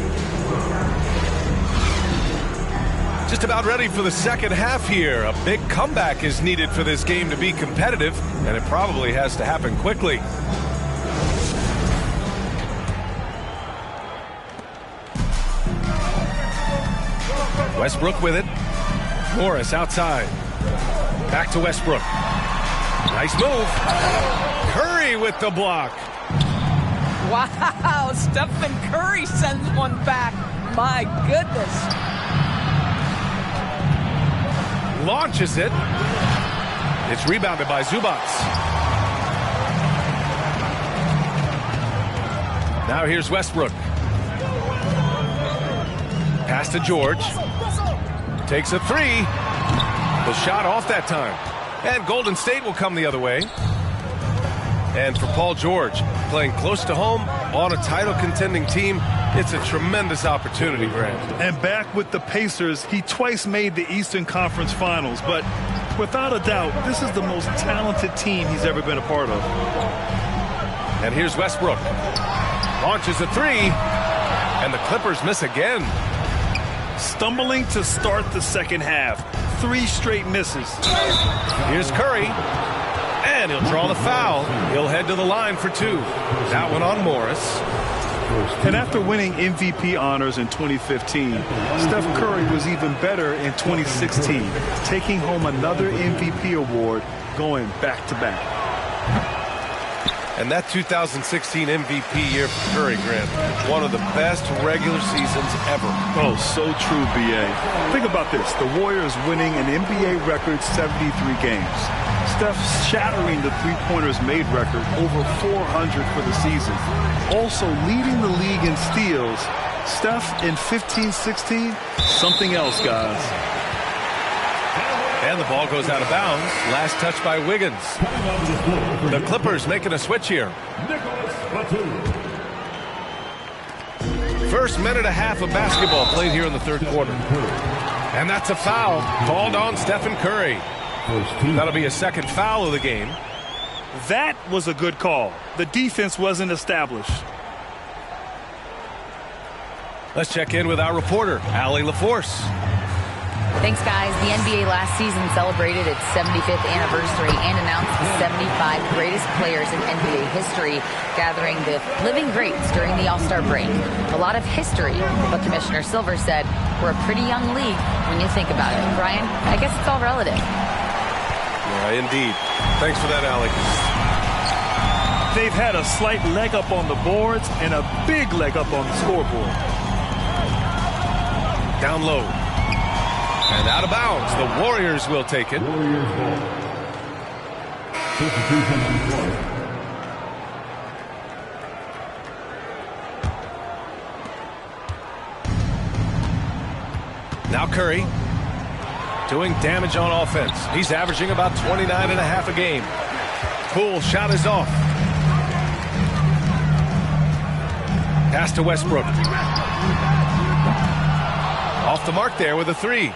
Just about ready for the second half here. A big comeback is needed for this game to be competitive, and it probably has to happen quickly. Westbrook with it. Morris outside. Back to Westbrook. Nice move. Curry with the block. Wow, Stephen Curry sends one back. My goodness. Launches it. It's rebounded by Zubats. Now here's Westbrook. Pass to George. Takes a three. The shot off that time. And Golden State will come the other way. And for Paul George, playing close to home on a title contending team, it's a tremendous opportunity, Grant. And back with the Pacers, he twice made the Eastern Conference Finals. But without a doubt, this is the most talented team he's ever been a part of. And here's Westbrook. Launches a three. And the Clippers miss again. stumbling to start the second half. 3 straight misses. Here's Curry, and he'll draw the foul. He'll head to the line for 2. That one on Morris. And after winning MVP honors in 2015, Steph Curry was even better in 2016, taking home another MVP award, going back-to-back. And that 2016 MVP year for Curry, Grant, one of the best regular seasons ever. Oh, so true, B.A. Think about this. The Warriors winning an NBA record 73 games. Steph shattering the three-pointers made record, over 400 for the season. Also leading the league in steals. Steph in 15-16, something else, guys. And the ball goes out of bounds. Last touch by Wiggins. The Clippers making a switch here. First minute and a half of basketball played here in the third quarter. And that's a foul called on Stephen Curry. That'll be a second foul of the game. That was a good call. The defense wasn't established. Let's check in with our reporter, Allie LaForce. Thanks, guys. The NBA last season celebrated its 75th anniversary and announced the 75 greatest players in NBA history, gathering the living greats during the All-Star break. A lot of history, but Commissioner Silver said we're a pretty young league when you think about it. Brian, I guess it's all relative. Yeah, indeed. Thanks for that, Allie. They've had a slight leg up on the boards and a big leg up on the scoreboard. Down low. And out of bounds. The Warriors will take it. Now Curry doing damage on offense. He's averaging about 29.5 a game. Poole shot is off. Pass to Westbrook. Off the mark there with a 3.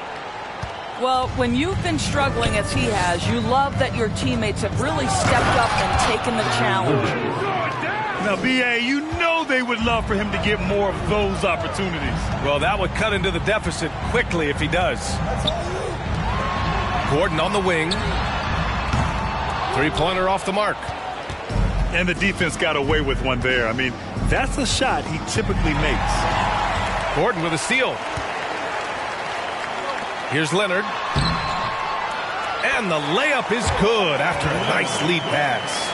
Well, when you've been struggling as he has, you love that your teammates have really stepped up and taken the challenge. Now, B.A., you know they would love for him to get more of those opportunities. Well, that would cut into the deficit quickly if he does. Gordon on the wing. 3-pointer off the mark. And the defense got away with one there. I mean, that's a shot he typically makes. Gordon with a steal. Here's Leonard. And the layup is good after a nice lead pass.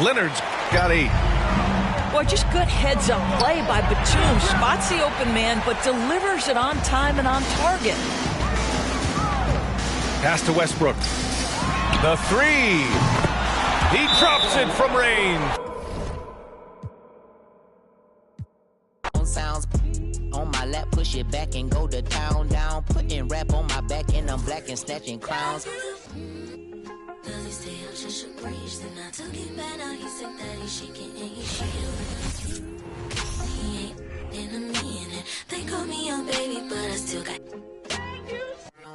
Leonard's got 8. Boy, just good heads-up play by Batum. Spots the open man, but delivers it on time and on target. Pass to Westbrook. The 3. He drops it from range. Sounds on my lap, push it back and go to town, down. Putting rap on my back and I'm black and snatching crowns. She